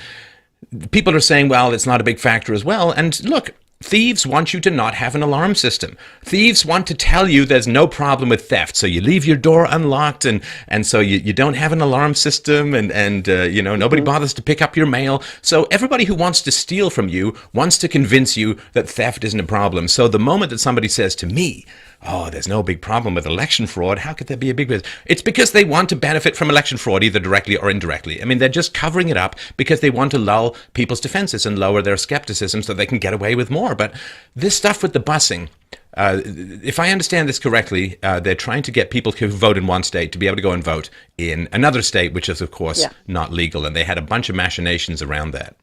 S1: people are saying, well, it's not a big factor as well. And look, thieves want you to not have an alarm system. Thieves want to tell you there's no problem with theft, so you leave your door unlocked, and so you don't have an alarm system, and you know, nobody bothers to pick up your mail. So everybody who wants to steal from you wants to convince you that theft isn't a problem. So the moment that somebody says to me, oh, there's no big problem with election fraud, how could there be a big business? It's because they want to benefit from election fraud, either directly or indirectly. I mean, they're just covering it up because they want to lull people's defenses and lower their skepticism so they can get away with more. But this stuff with the busing, if I understand this correctly, they're trying to get people who vote in one state to be able to go and vote in another state, which is, of course, not legal. And they had a bunch of machinations around that.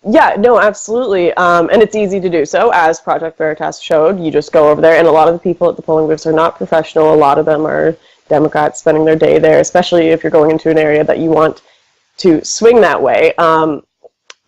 S2: Yeah, no, absolutely. And it's easy to do so. As Project Veritas showed, you just go over there, and a lot of the people at the polling booths are not professional. A lot of them are Democrats spending their day there, especially if you're going into an area that you want to swing that way. And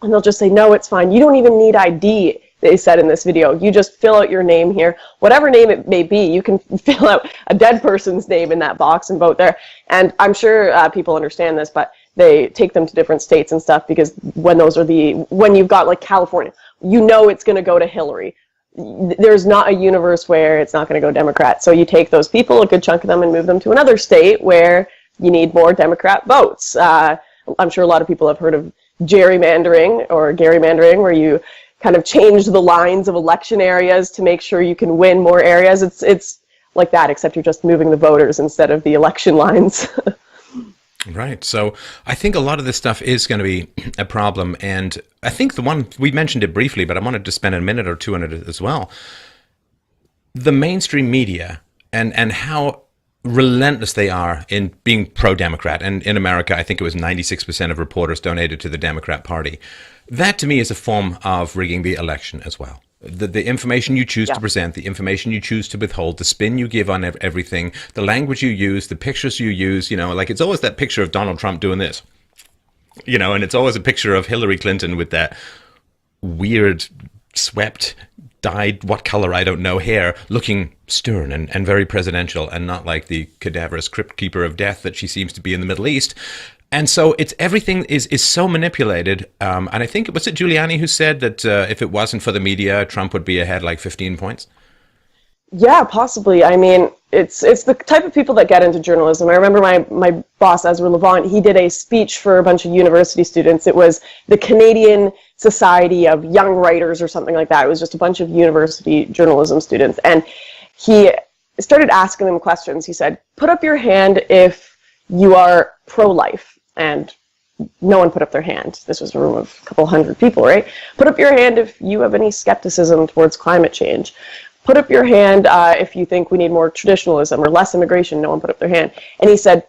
S2: they'll just say, no, it's fine. You don't even need ID, they said in this video. You just fill out your name here. Whatever name it may be, you can fill out a dead person's name in that box and vote there. And I'm sure people understand this, but they take them to different states and stuff, because when you've got like California, you know it's going to go to Hillary. There's not a universe where it's not going to go Democrat. So you take those people, a good chunk of them, and move them to another state where you need more Democrat votes. I'm sure a lot of people have heard of gerrymandering or gerrymandering, where you kind of change the lines of election areas to make sure you can win more areas. It's like that, except you're just moving the voters instead of the election lines.
S1: Right. So I think a lot of this stuff is going to be a problem. And I think the one, we mentioned it briefly, but I wanted to spend a minute or two on it as well. The mainstream media and how relentless they are in being pro-Democrat. And in America, I think it was 96% of reporters donated to the Democrat Party. That, to me, is a form of rigging the election as well. The information you choose to present, the information you choose to withhold, the spin you give on everything, the language you use, the pictures you use, you know, like it's always that picture of Donald Trump doing this, you know, and it's always a picture of Hillary Clinton with that weird, swept, dyed, what color, I don't know, hair, looking stern and very presidential, and not like the cadaverous crypt keeper of death that she seems to be in the Middle East. And so everything is so manipulated. And I think, was it Giuliani who said that if it wasn't for the media, Trump would be ahead like 15 points?
S2: Yeah, possibly. I mean, it's the type of people that get into journalism. I remember my boss, Ezra Levant, he did a speech for a bunch of university students. It was the Canadian Society of Young Writers or something like that. It was just a bunch of university journalism students. And he started asking them questions. He said, put up your hand if you are pro-life. And no one put up their hand. This was a room of a couple hundred people, right? Put up your hand if you have any skepticism towards climate change. Put up your hand if you think we need more traditionalism or less immigration. No one put up their hand. And he said,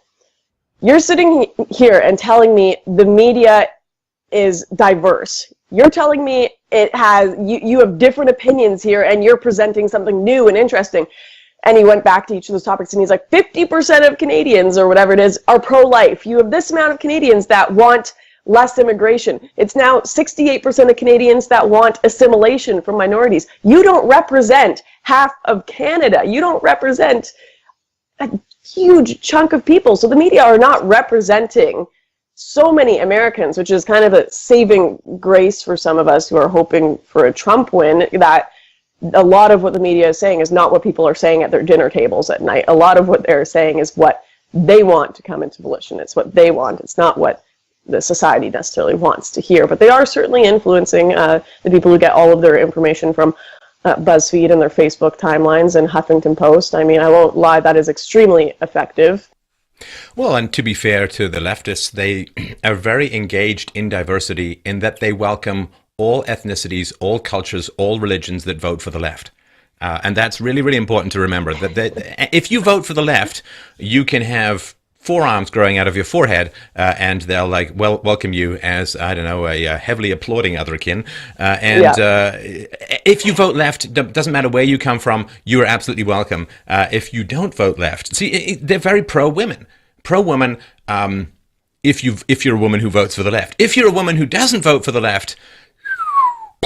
S2: you're sitting here and telling me the media is diverse. You're telling me you have different opinions here, and you're presenting something new and interesting. And he went back to each of those topics, and he's like, 50% of Canadians, or whatever it is, are pro-life. You have this amount of Canadians that want less immigration. It's now 68% of Canadians that want assimilation from minorities. You don't represent half of Canada. You don't represent a huge chunk of people. So the media are not representing so many Americans, which is kind of a saving grace for some of us who are hoping for a Trump win, that a lot of what the media is saying is not what people are saying at their dinner tables at night. A lot of what they're saying is what they want to come into volition. It's what they want. It's not what the society necessarily wants to hear. But they are certainly influencing the people who get all of their information from BuzzFeed and their Facebook timelines and Huffington Post. I mean, I won't lie, that is extremely effective.
S1: Well, and to be fair to the leftists, they are very engaged in diversity in that they welcome all ethnicities, all cultures, all religions that vote for the left. And that's really, really important to remember, that if you vote for the left, you can have forearms growing out of your forehead, and they'll welcome you as, I don't know, a heavily applauding otherkin. If you vote left, doesn't matter where you come from, you are absolutely welcome. If you don't vote left, see, they're very pro-women. Pro-woman, if you're a woman who votes for the left. If you're a woman who doesn't vote for the left,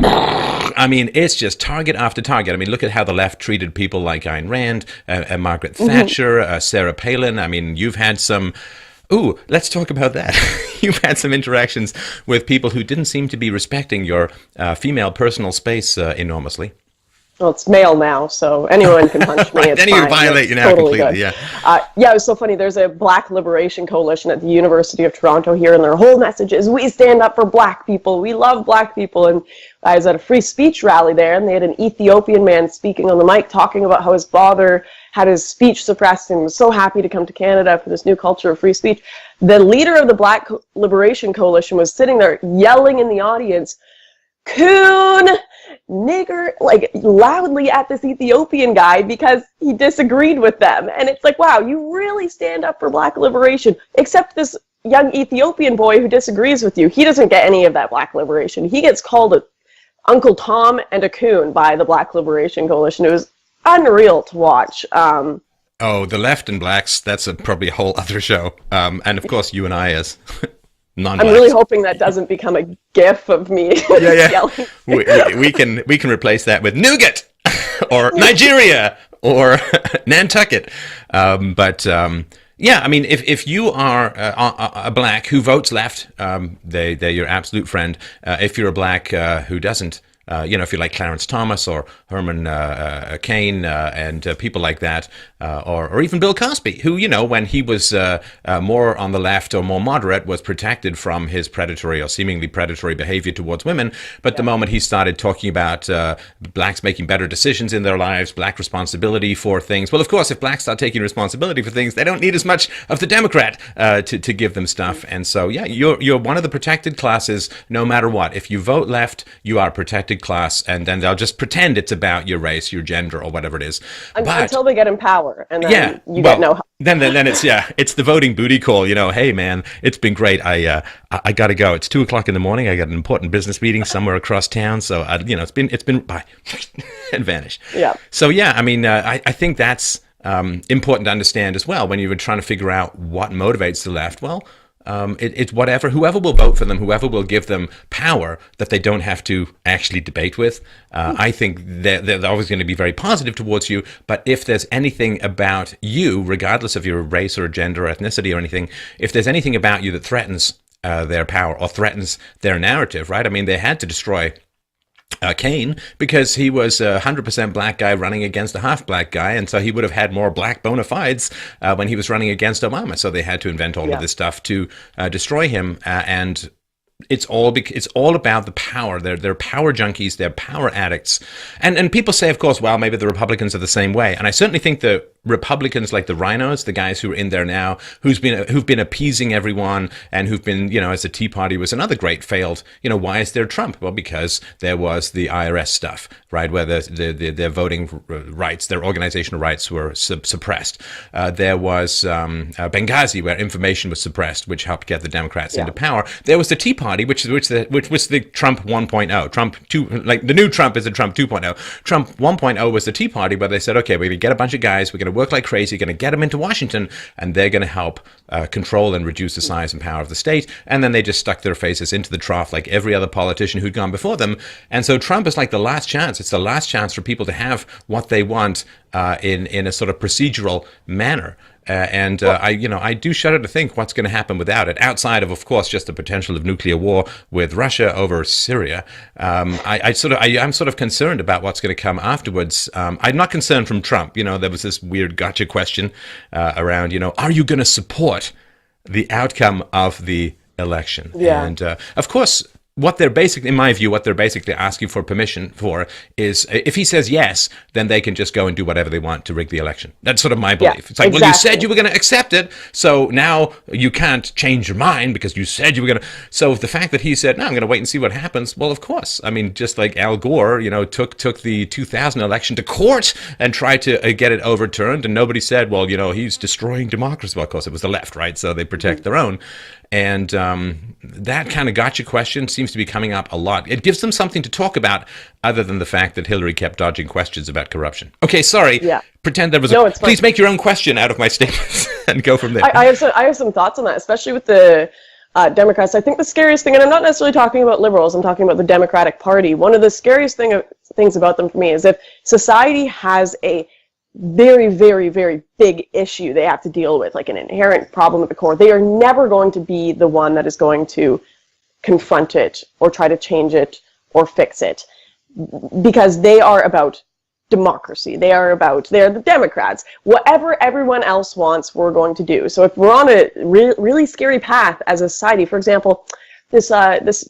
S1: I mean, it's just target after target. I mean, look at how the left treated people like Ayn Rand, Margaret Thatcher, Sarah Palin. I mean, you've had some... Ooh, let's talk about that. You've had some interactions with people who didn't seem to be respecting your female personal space enormously.
S2: Well, it's male now, so anyone can punch me. It's
S1: then
S2: fine.
S1: You violate you now
S2: totally
S1: completely,
S2: good.
S1: yeah.
S2: Yeah, it was so funny. There's a Black Liberation Coalition at the University of Toronto here, and their whole message is, we stand up for Black people. We love Black people. And I was at a free speech rally there, and they had an Ethiopian man speaking on the mic talking about how his father had his speech suppressed and was so happy to come to Canada for this new culture of free speech. The leader of the Black Liberation Coalition was sitting there yelling in the audience, "Coon! Nigger," like loudly at this Ethiopian guy because he disagreed with them. And it's like, wow, you really stand up for Black liberation, except this young Ethiopian boy who disagrees with you. He doesn't get any of that Black liberation. He gets called a Uncle Tom and a coon by the Black Liberation Coalition. It was unreal to watch.
S1: Oh, the left and blacks, that's probably a whole other show. And of course, you and I as non-blacks.
S2: I'm really hoping that doesn't become a gif of me yelling.
S1: we can replace that with nougat or Nigeria or Nantucket. Yeah, I mean, if you are a black who votes left, they're your absolute friend. If you're a black who doesn't, if you're like Clarence Thomas or Herman Cain and people like that, or even Bill Cosby, who, when he was more on the left or more moderate, was protected from his predatory or seemingly predatory behavior towards women. But the moment he started talking about blacks making better decisions in their lives, black responsibility for things, well, of course, if blacks start taking responsibility for things, they don't need as much of the Democrat to give them stuff. And so, yeah, you're one of the protected classes no matter what. If you vote left, you are protected class, and then they'll just pretend it's about your race, your gender, or whatever it is.
S2: Until they get in power, and then you get no help. Then
S1: it's the voting booty call. Hey man, it's been great. I gotta go. It's 2:00 in the morning. I got an important business meeting somewhere across town. So it's been bye and vanish.
S2: Yeah.
S1: So yeah, I mean, I think that's important to understand as well when you're trying to figure out what motivates the left. Well, it's whoever will vote for them, whoever will give them power that they don't have to actually debate with. I think they're always going to be very positive towards you. But if there's anything about you, regardless of your race or gender or ethnicity or anything, if there's anything about you that threatens their power or threatens their narrative, right? I mean, they had to destroy Cain because he was a 100% black guy running against a half black guy, and so he would have had more black bona fides when he was running against Obama. So they had to invent all of this stuff to destroy him, and it's all about the power. They're power junkies, they're power addicts, and people say, of course, well, maybe the Republicans are the same way, and I certainly think the Republicans, like the rhinos, the guys who are in there now, who've been appeasing everyone, and who've been, as the Tea Party was another great failed, why is there Trump? Well, because there was the IRS stuff, right, where their voting rights, their organizational rights were suppressed. There was Benghazi, where information was suppressed, which helped get the Democrats into power. There was the Tea Party, Party, which was the Trump 1.0. Trump 2, like the new Trump is a Trump 2.0. Trump 1.0 was the Tea Party, where they said, okay, we're going to get a bunch of guys, we're going to work like crazy, we're going to get them into Washington, and they're going to help control and reduce the size and power of the state. And then they just stuck their faces into the trough like every other politician who'd gone before them. And so Trump is like the last chance. It's the last chance for people to have what they want in a sort of procedural manner. I do shudder to think what's going to happen without it, outside of course, just the potential of nuclear war with Russia over Syria. I'm sort of concerned about what's going to come afterwards. I'm not concerned from Trump. There was this weird gotcha question around, are you going to support the outcome of the election?
S2: Yeah.
S1: And of course, in my view, what they're basically asking for permission for is, if he says yes, then they can just go and do whatever they want to rig the election. That's sort of my belief. It's like,
S2: exactly.
S1: Well, you said you were going to accept it, so now you can't change your mind because you said you were going to. So the fact that he said, no, I'm going to wait and see what happens, well, of course. I mean, just like Al Gore, took the 2000 election to court and tried to get it overturned, and nobody said, well, he's destroying democracy. Well, of course, it was the left, right? So they protect their own. And that kind of gotcha question seems to be coming up a lot. It gives them something to talk about other than the fact that Hillary kept dodging questions about corruption. Okay, sorry. Yeah. Pretend there was
S2: it's fine.
S1: Please make your own question out of my statements and go from there.
S2: I have some thoughts on that, especially with the Democrats. I think the scariest thing, and I'm not necessarily talking about liberals, I'm talking about the Democratic Party. One of the scariest things about them for me is if society has a very, very, very big issue they have to deal with, like an inherent problem at the core, they are never going to be the one that is going to confront it or try to change it or fix it, because they are about democracy. They're the Democrats. Whatever everyone else wants, we're going to do. So if we're on a really scary path as a society, for example, this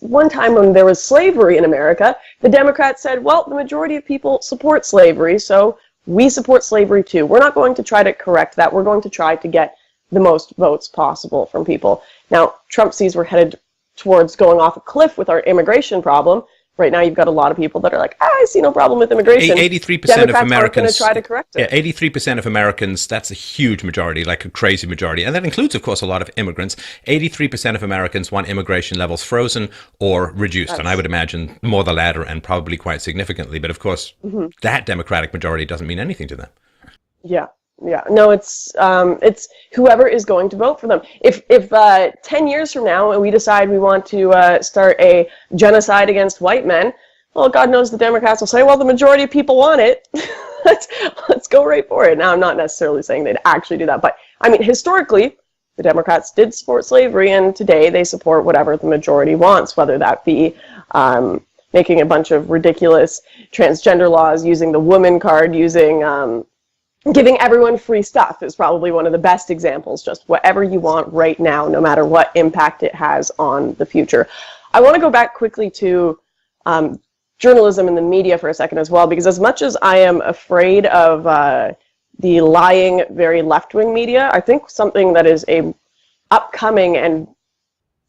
S2: one time when there was slavery in America, the Democrats said, well, the majority of people support slavery, so we support slavery too. We're not going to try to correct that. We're going to try to get the most votes possible from people. Now, Trump sees we're headed towards going off a cliff with our immigration problem. Right now, you've got a lot of people that are like, I see no problem with immigration.
S1: 83%
S2: Democrats
S1: of Americans
S2: aren't going to try to correct it.
S1: Yeah, 83% of Americans, that's a huge majority, like a crazy majority. And that includes, of course, a lot of immigrants. 83% of Americans want immigration levels frozen or reduced. And I would imagine more the latter, and probably quite significantly. But of course, that Democratic majority doesn't mean anything to them. Yeah.
S2: Yeah, no, it's whoever is going to vote for them. If 10 years from now we decide we want to start a genocide against white men, well, God knows the Democrats will say, well, the majority of people want it. let's go right for it. Now, I'm not necessarily saying they'd actually do that, but I mean, historically, the Democrats did support slavery, and today they support whatever the majority wants, whether that be making a bunch of ridiculous transgender laws, using the woman card, giving everyone free stuff is probably one of the best examples. Just whatever you want right now, no matter what impact it has on the future. I want to go back quickly to journalism and the media for a second as well, because as much as I am afraid of the lying, very left-wing media, I think something that is a upcoming and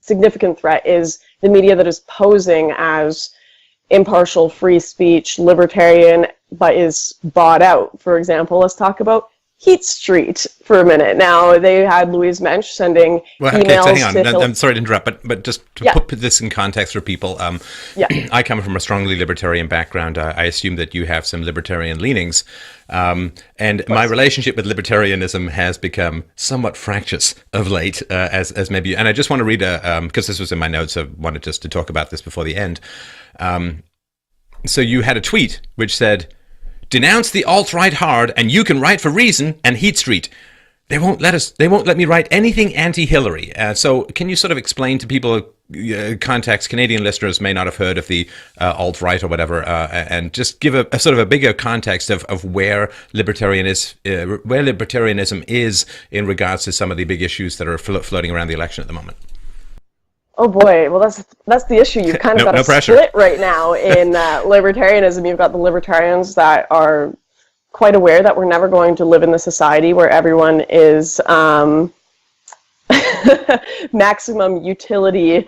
S2: significant threat is the media that is posing as impartial, free speech, libertarian, but is bought out. For example, let's talk about Heat Street for a minute. Now, they had Louise Mensch sending emails
S1: so hang on. I'm sorry to interrupt, but just to put this in context for people, I come from a strongly libertarian background. I assume that you have some libertarian leanings. And my relationship with libertarianism has become somewhat fractious of late, as maybe, and I just want to read because this was in my notes, I wanted just to talk about this before the end. So you had a tweet which said, "Denounce the alt-right hard, and you can write for Reason and Heat Street. They won't let me write anything anti-Hillary." So can you sort of explain to people, context, Canadian listeners may not have heard of the alt-right or whatever, and just give a sort of a bigger context of where libertarianism is in regards to some of the big issues that are floating around the election at the moment.
S2: Oh boy, well that's the issue. You've kind of got a split right now in libertarianism. You've got the libertarians that are quite aware that we're never going to live in the society where everyone is maximum utility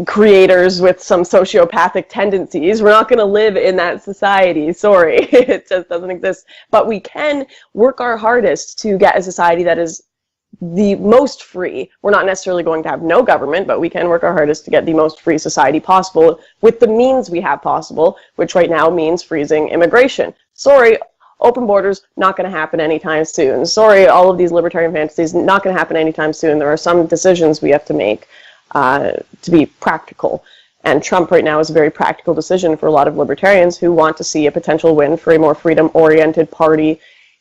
S2: creators with some sociopathic tendencies. We're not going to live in that society. Sorry, it just doesn't exist. But we can work our hardest to get a society that is the most free. We're not necessarily going to have no government, but we can work our hardest to get the most free society possible with the means we have possible, which right now means freezing immigration. Sorry, open borders, not going to happen anytime soon. Sorry, all of these libertarian fantasies, not going to happen anytime soon. There are some decisions we have to make to be practical. And Trump right now is a very practical decision for a lot of libertarians who want to see a potential win for a more freedom-oriented party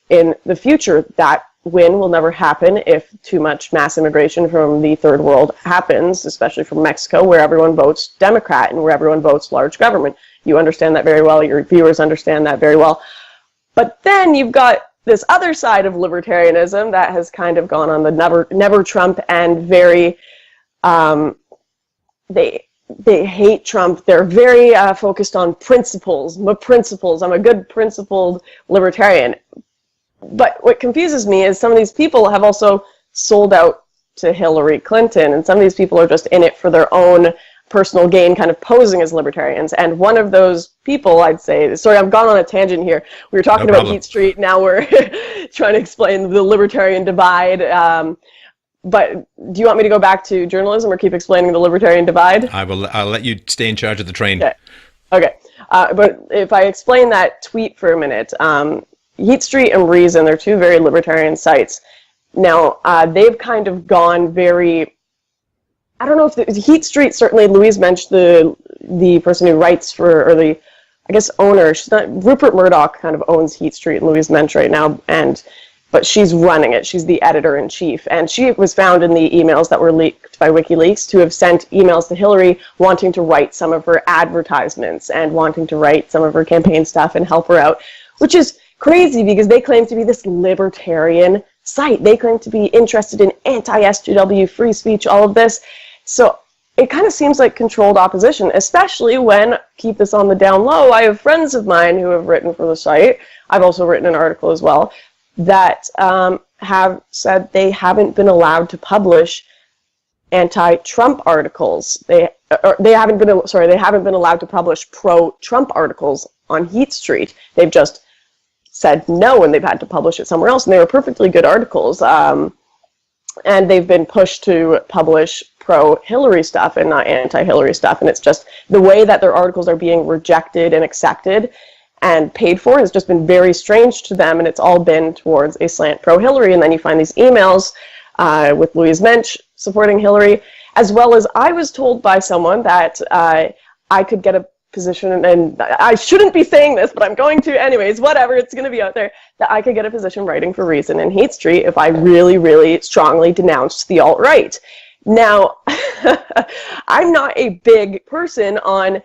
S2: in the future. That win will never happen if too much mass immigration from the third world happens, especially from Mexico, where everyone votes Democrat and where everyone votes large government. You understand that very well. Your viewers understand that very well. But then you've got this other side of libertarianism that has kind of gone on the never Trump and very, they hate Trump. They're very focused on principles. I'm a good principled libertarian. But what confuses me is some of these people have also sold out to Hillary Clinton, and some of these people are just in it for their own personal gain, kind of posing as libertarians. And one of those people, I'd say, sorry, I've gone on a tangent here. We were talking about Heat Street, now we're trying to explain the libertarian divide. But do you want me to go back to journalism or keep explaining the libertarian divide?
S1: I'll let you stay in charge of the train.
S2: Okay. But if I explain that tweet for a minute, Heat Street and Reason, they're two very libertarian sites. Now, they've kind of gone very, I don't know if Heat Street, certainly Louise Mensch, the person who writes for, or the, I guess, owner, she's not, Rupert Murdoch kind of owns Heat Street and Louise Mensch right now, but she's running it. She's the editor-in-chief. And she was found in the emails that were leaked by WikiLeaks to have sent emails to Hillary wanting to write some of her advertisements and wanting to write some of her campaign stuff and help her out, which is crazy because they claim to be this libertarian site. They claim to be interested in anti-SJW, free speech, all of this. So it kind of seems like controlled opposition, especially when, keep this on the down low, I have friends of mine who have written for the site. I've also written an article as well that have said they haven't been allowed to publish anti-Trump articles. They haven't been allowed to publish pro-Trump articles on Heat Street. They've just said no, and they've had to publish it somewhere else. And they were perfectly good articles, and they've been pushed to publish pro-Hillary stuff and not anti-Hillary stuff. And it's just the way that their articles are being rejected and accepted and paid for has just been very strange to them, and it's all been towards a slant pro-Hillary. And then you find these emails with Louise Mensch supporting Hillary, as well as I was told by someone that I could get a position, and I shouldn't be saying this, but I'm going to anyways, whatever, it's going to be out there, that I could get a position writing for Reason and Hate Street if I really, really strongly denounced the alt-right. Now, I'm not a big person on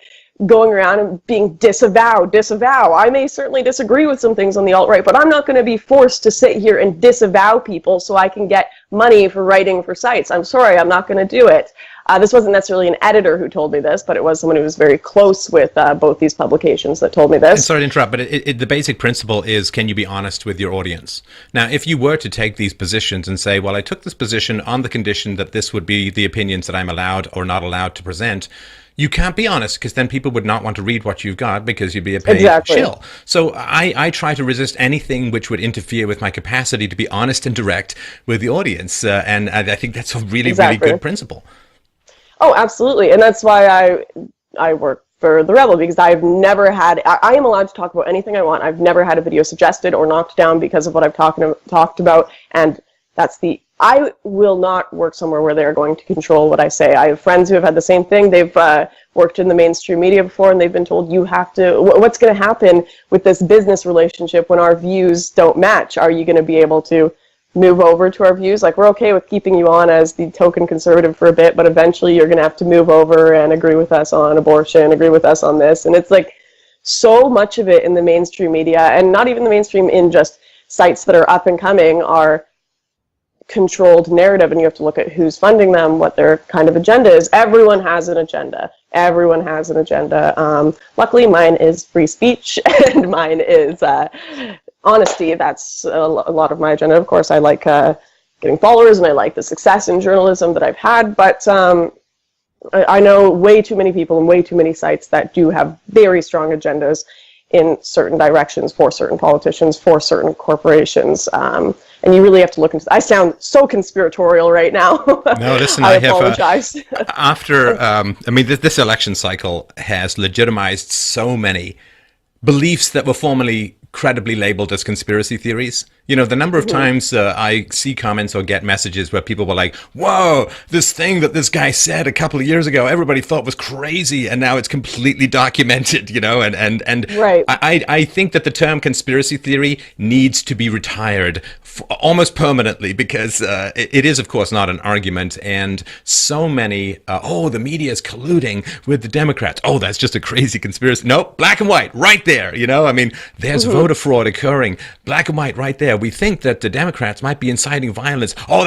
S2: going around and being disavow. I may certainly disagree with some things on the alt-right, but I'm not going to be forced to sit here and disavow people so I can get money for writing for sites. I'm sorry, I'm not going to do it. This wasn't necessarily an editor who told me this, but it was someone who was very close with both these publications that told me this.
S1: And sorry to interrupt, but the basic principle is, can you be honest with your audience? Now, if you were to take these positions and say, well, I took this position on the condition that this would be the opinions that I'm allowed or not allowed to present, you can't be honest, because then people would not want to read what you've got because you'd be a paid shill. So I try to resist anything which would interfere with my capacity to be honest and direct with the audience. And I think that's a really, really good principle.
S2: Oh, absolutely. And that's why I work for The Rebel, because I've never had, I am allowed to talk about anything I want. I've never had a video suggested or knocked down because of what I've talked about. And I will not work somewhere where they're going to control what I say. I have friends who have had the same thing. They've worked in the mainstream media before, and they've been told, you have to, what's going to happen with this business relationship when our views don't match? Are you going to be able to move over to our views? Like, we're okay with keeping you on as the token conservative for a bit, but eventually you're going to have to move over and agree with us on abortion, agree with us on this. And it's like so much of it in the mainstream media, and not even the mainstream, in just sites that are up and coming, are controlled narrative, and you have to look at who's funding them, what their kind of agenda is. Everyone has an agenda. Everyone has an agenda. Luckily, mine is free speech, and mine is honesty. That's a lot of my agenda. Of course, I like getting followers, and I like the success in journalism that I've had, but I know way too many people and way too many sites that do have very strong agendas, in certain directions for certain politicians, for certain corporations. And you really have to look into. I sound so conspiratorial right now.
S1: No, listen,
S2: I
S1: have
S2: apologize.
S1: after I mean, this election cycle has legitimized so many beliefs that were formerly credibly labeled as conspiracy theories. You know, the number of times I see comments or get messages where people were like, whoa, this thing that this guy said a couple of years ago, everybody thought was crazy, and now it's completely documented, you know, and
S2: Right.
S1: I think that the term conspiracy theory needs to be retired almost permanently, because it is, of course, not an argument, and so many, the media is colluding with the Democrats. Oh, that's just a crazy conspiracy. Nope, black and white, right there, you know? I mean, there's voter fraud occurring, black and white right there. We think that the Democrats might be inciting violence. Oh,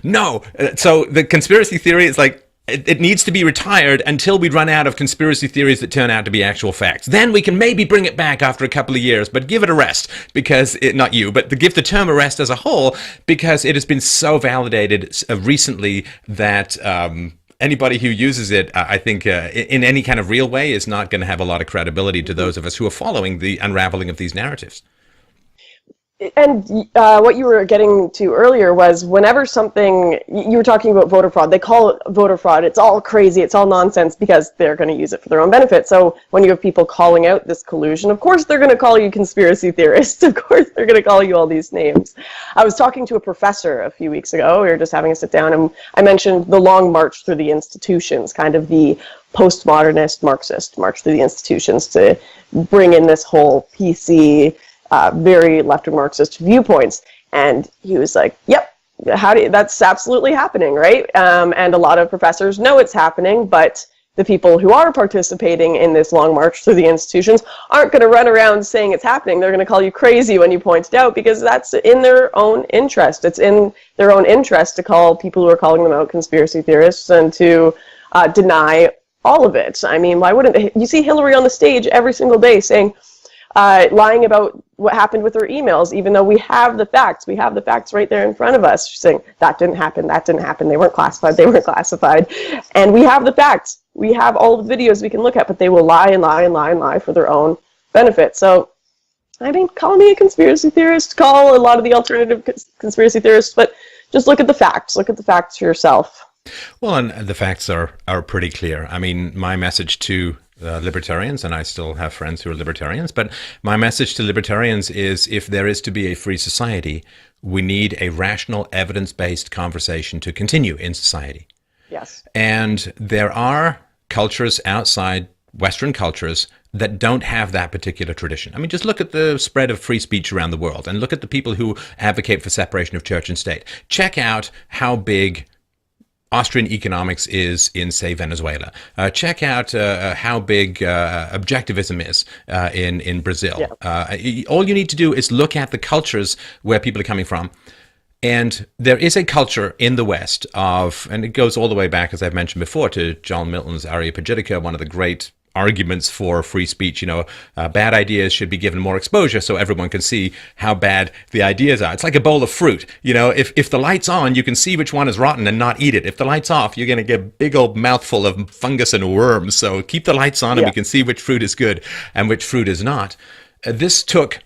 S1: no. So the conspiracy theory is like, it needs to be retired until we run out of conspiracy theories that turn out to be actual facts. Then we can maybe bring it back after a couple of years, but give it a rest, because not you, but give the term a rest as a whole, because it has been so validated recently that anybody who uses it, I think, in any kind of real way is not going to have a lot of credibility to those of us who are following the unraveling of these narratives.
S2: And what you were getting to earlier was, whenever something, you were talking about voter fraud, they call it voter fraud. It's all crazy, it's all nonsense, because they're going to use it for their own benefit. So when you have people calling out this collusion, of course they're going to call you conspiracy theorists. Of course they're going to call you all these names. I was talking to a professor a few weeks ago. We were just having a sit down, and I mentioned the long march through the institutions, kind of the postmodernist Marxist march through the institutions, to bring in this whole PC, very left-wing Marxist viewpoints. And he was like, yep, that's absolutely happening, right? And a lot of professors know it's happening, but the people who are participating in this long march through the institutions aren't going to run around saying it's happening. They're going to call you crazy when you point it out, because that's in their own interest. It's in their own interest to call people who are calling them out conspiracy theorists and to deny all of it. I mean, why wouldn't you see Hillary on the stage every single day saying, lying about what happened with her emails, even though we have the facts. We have the facts right there in front of us. She's saying, that didn't happen, they weren't classified. And we have the facts. We have all the videos we can look at, but they will lie and lie and lie and lie for their own benefit. So, I mean, call me a conspiracy theorist, call a lot of the alternative conspiracy theorists, but just look at the facts. Look at the facts for yourself.
S1: Well, and the facts are pretty clear. I mean, my message to libertarians, and I still have friends who are libertarians, but my message to libertarians is, if there is to be a free society, we need a rational, evidence-based conversation to continue in society.
S2: Yes.
S1: And there are cultures outside Western cultures that don't have that particular tradition. I mean, just look at the spread of free speech around the world, and look at the people who advocate for separation of church and state. Check out how big Austrian economics is in, say, Venezuela. Check out how big objectivism is in Brazil. Yeah. All you need to do is look at the cultures where people are coming from. And there is a culture in the West of, and it goes all the way back, as I've mentioned before, to John Milton's Areopagitica, one of the great arguments for free speech. You know, bad ideas should be given more exposure so everyone can see how bad the ideas are. It's like a bowl of fruit. You know, if the light's on, you can see which one is rotten and not eat it. If the light's off, you're going to get a big old mouthful of fungus and worms. So keep the lights on, and we can see which fruit is good and which fruit is not. This took,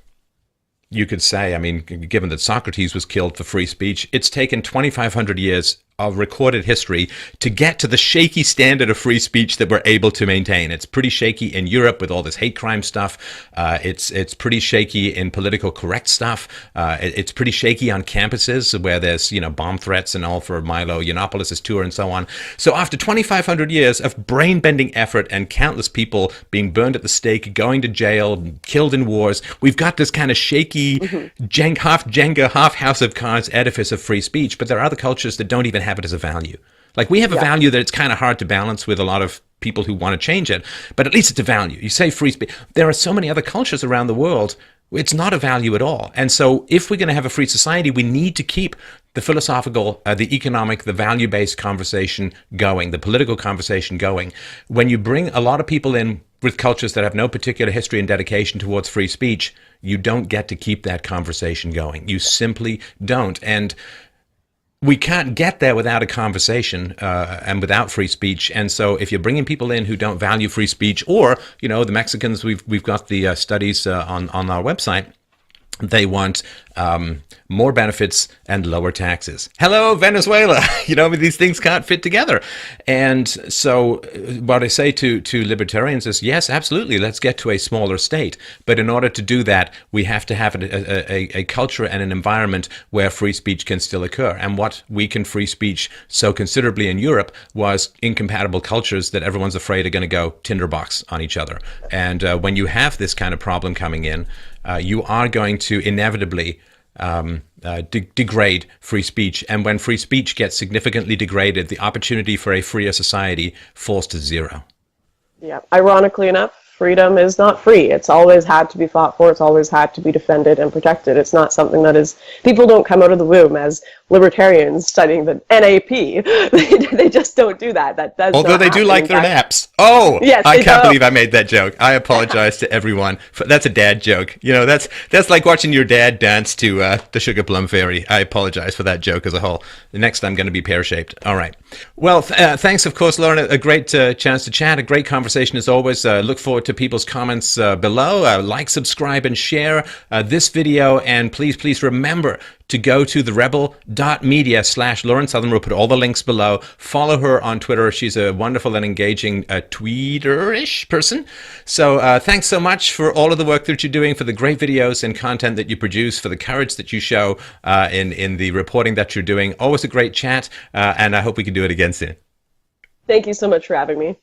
S1: you could say, I mean, given that Socrates was killed for free speech, it's taken 2,500 years of recorded history to get to the shaky standard of free speech that we're able to maintain. It's pretty shaky in Europe with all this hate crime stuff. It's pretty shaky in political correct stuff. It's pretty shaky on campuses where there's, you know, bomb threats and all for Milo Yiannopoulos' tour and so on. So after 2,500 years of brain-bending effort and countless people being burned at the stake, going to jail, killed in wars, we've got this kind of shaky, half Jenga, half House of Cards edifice of free speech. But there are other cultures that don't even have it as a value. Like, we have a value that it's kind of hard to balance with a lot of people who want to change it, but at least it's a value. You say free speech. There are so many other cultures around the world, it's not a value at all. And so if we're going to have a free society, we need to keep the philosophical, the economic, the value-based conversation going, the political conversation going. When you bring a lot of people in with cultures that have no particular history and dedication towards free speech, you don't get to keep that conversation going. You simply don't. And we can't get there without a conversation and without free speech. And so if you're bringing people in who don't value free speech, or, you know, the Mexicans, we've got the studies on our website. They want more benefits and lower taxes. Hello, Venezuela. You know, these things can't fit together. And so what I say to libertarians is, yes, absolutely, let's get to a smaller state. But in order to do that, we have to have a culture and an environment where free speech can still occur. And what weakened free speech so considerably in Europe was incompatible cultures that everyone's afraid are going to go tinderbox on each other. And when you have this kind of problem coming in, you are going to inevitably degrade free speech. And when free speech gets significantly degraded, the opportunity for a freer society falls to zero.
S2: Yeah. Ironically enough, freedom is not free. It's always had to be fought for. It's always had to be defended and protected. It's not something that is, people don't come out of the womb as libertarians studying the NAP. They just don't do that. That does.
S1: Although they do like their naps. Oh, yes, I can't believe I made that joke. I apologize to everyone. That's a dad joke. You know, that's like watching your dad dance to the Sugar Plum Fairy. I apologize for that joke as a whole. The next I'm going to be pear-shaped. All right. Well, thanks, of course, Lauren. A great chance to chat. A great conversation as always. Look forward to people's comments below. Like, subscribe, and share this video. And please remember to go to therebel.media/Lauren Southern. We'll put all the links below. Follow her on Twitter. She's a wonderful and engaging tweeter-ish person. So thanks so much for all of the work that you're doing, for the great videos and content that you produce, for the courage that you show in the reporting that you're doing. Always a great chat, and I hope we can do it again soon.
S2: Thank you so much for having me.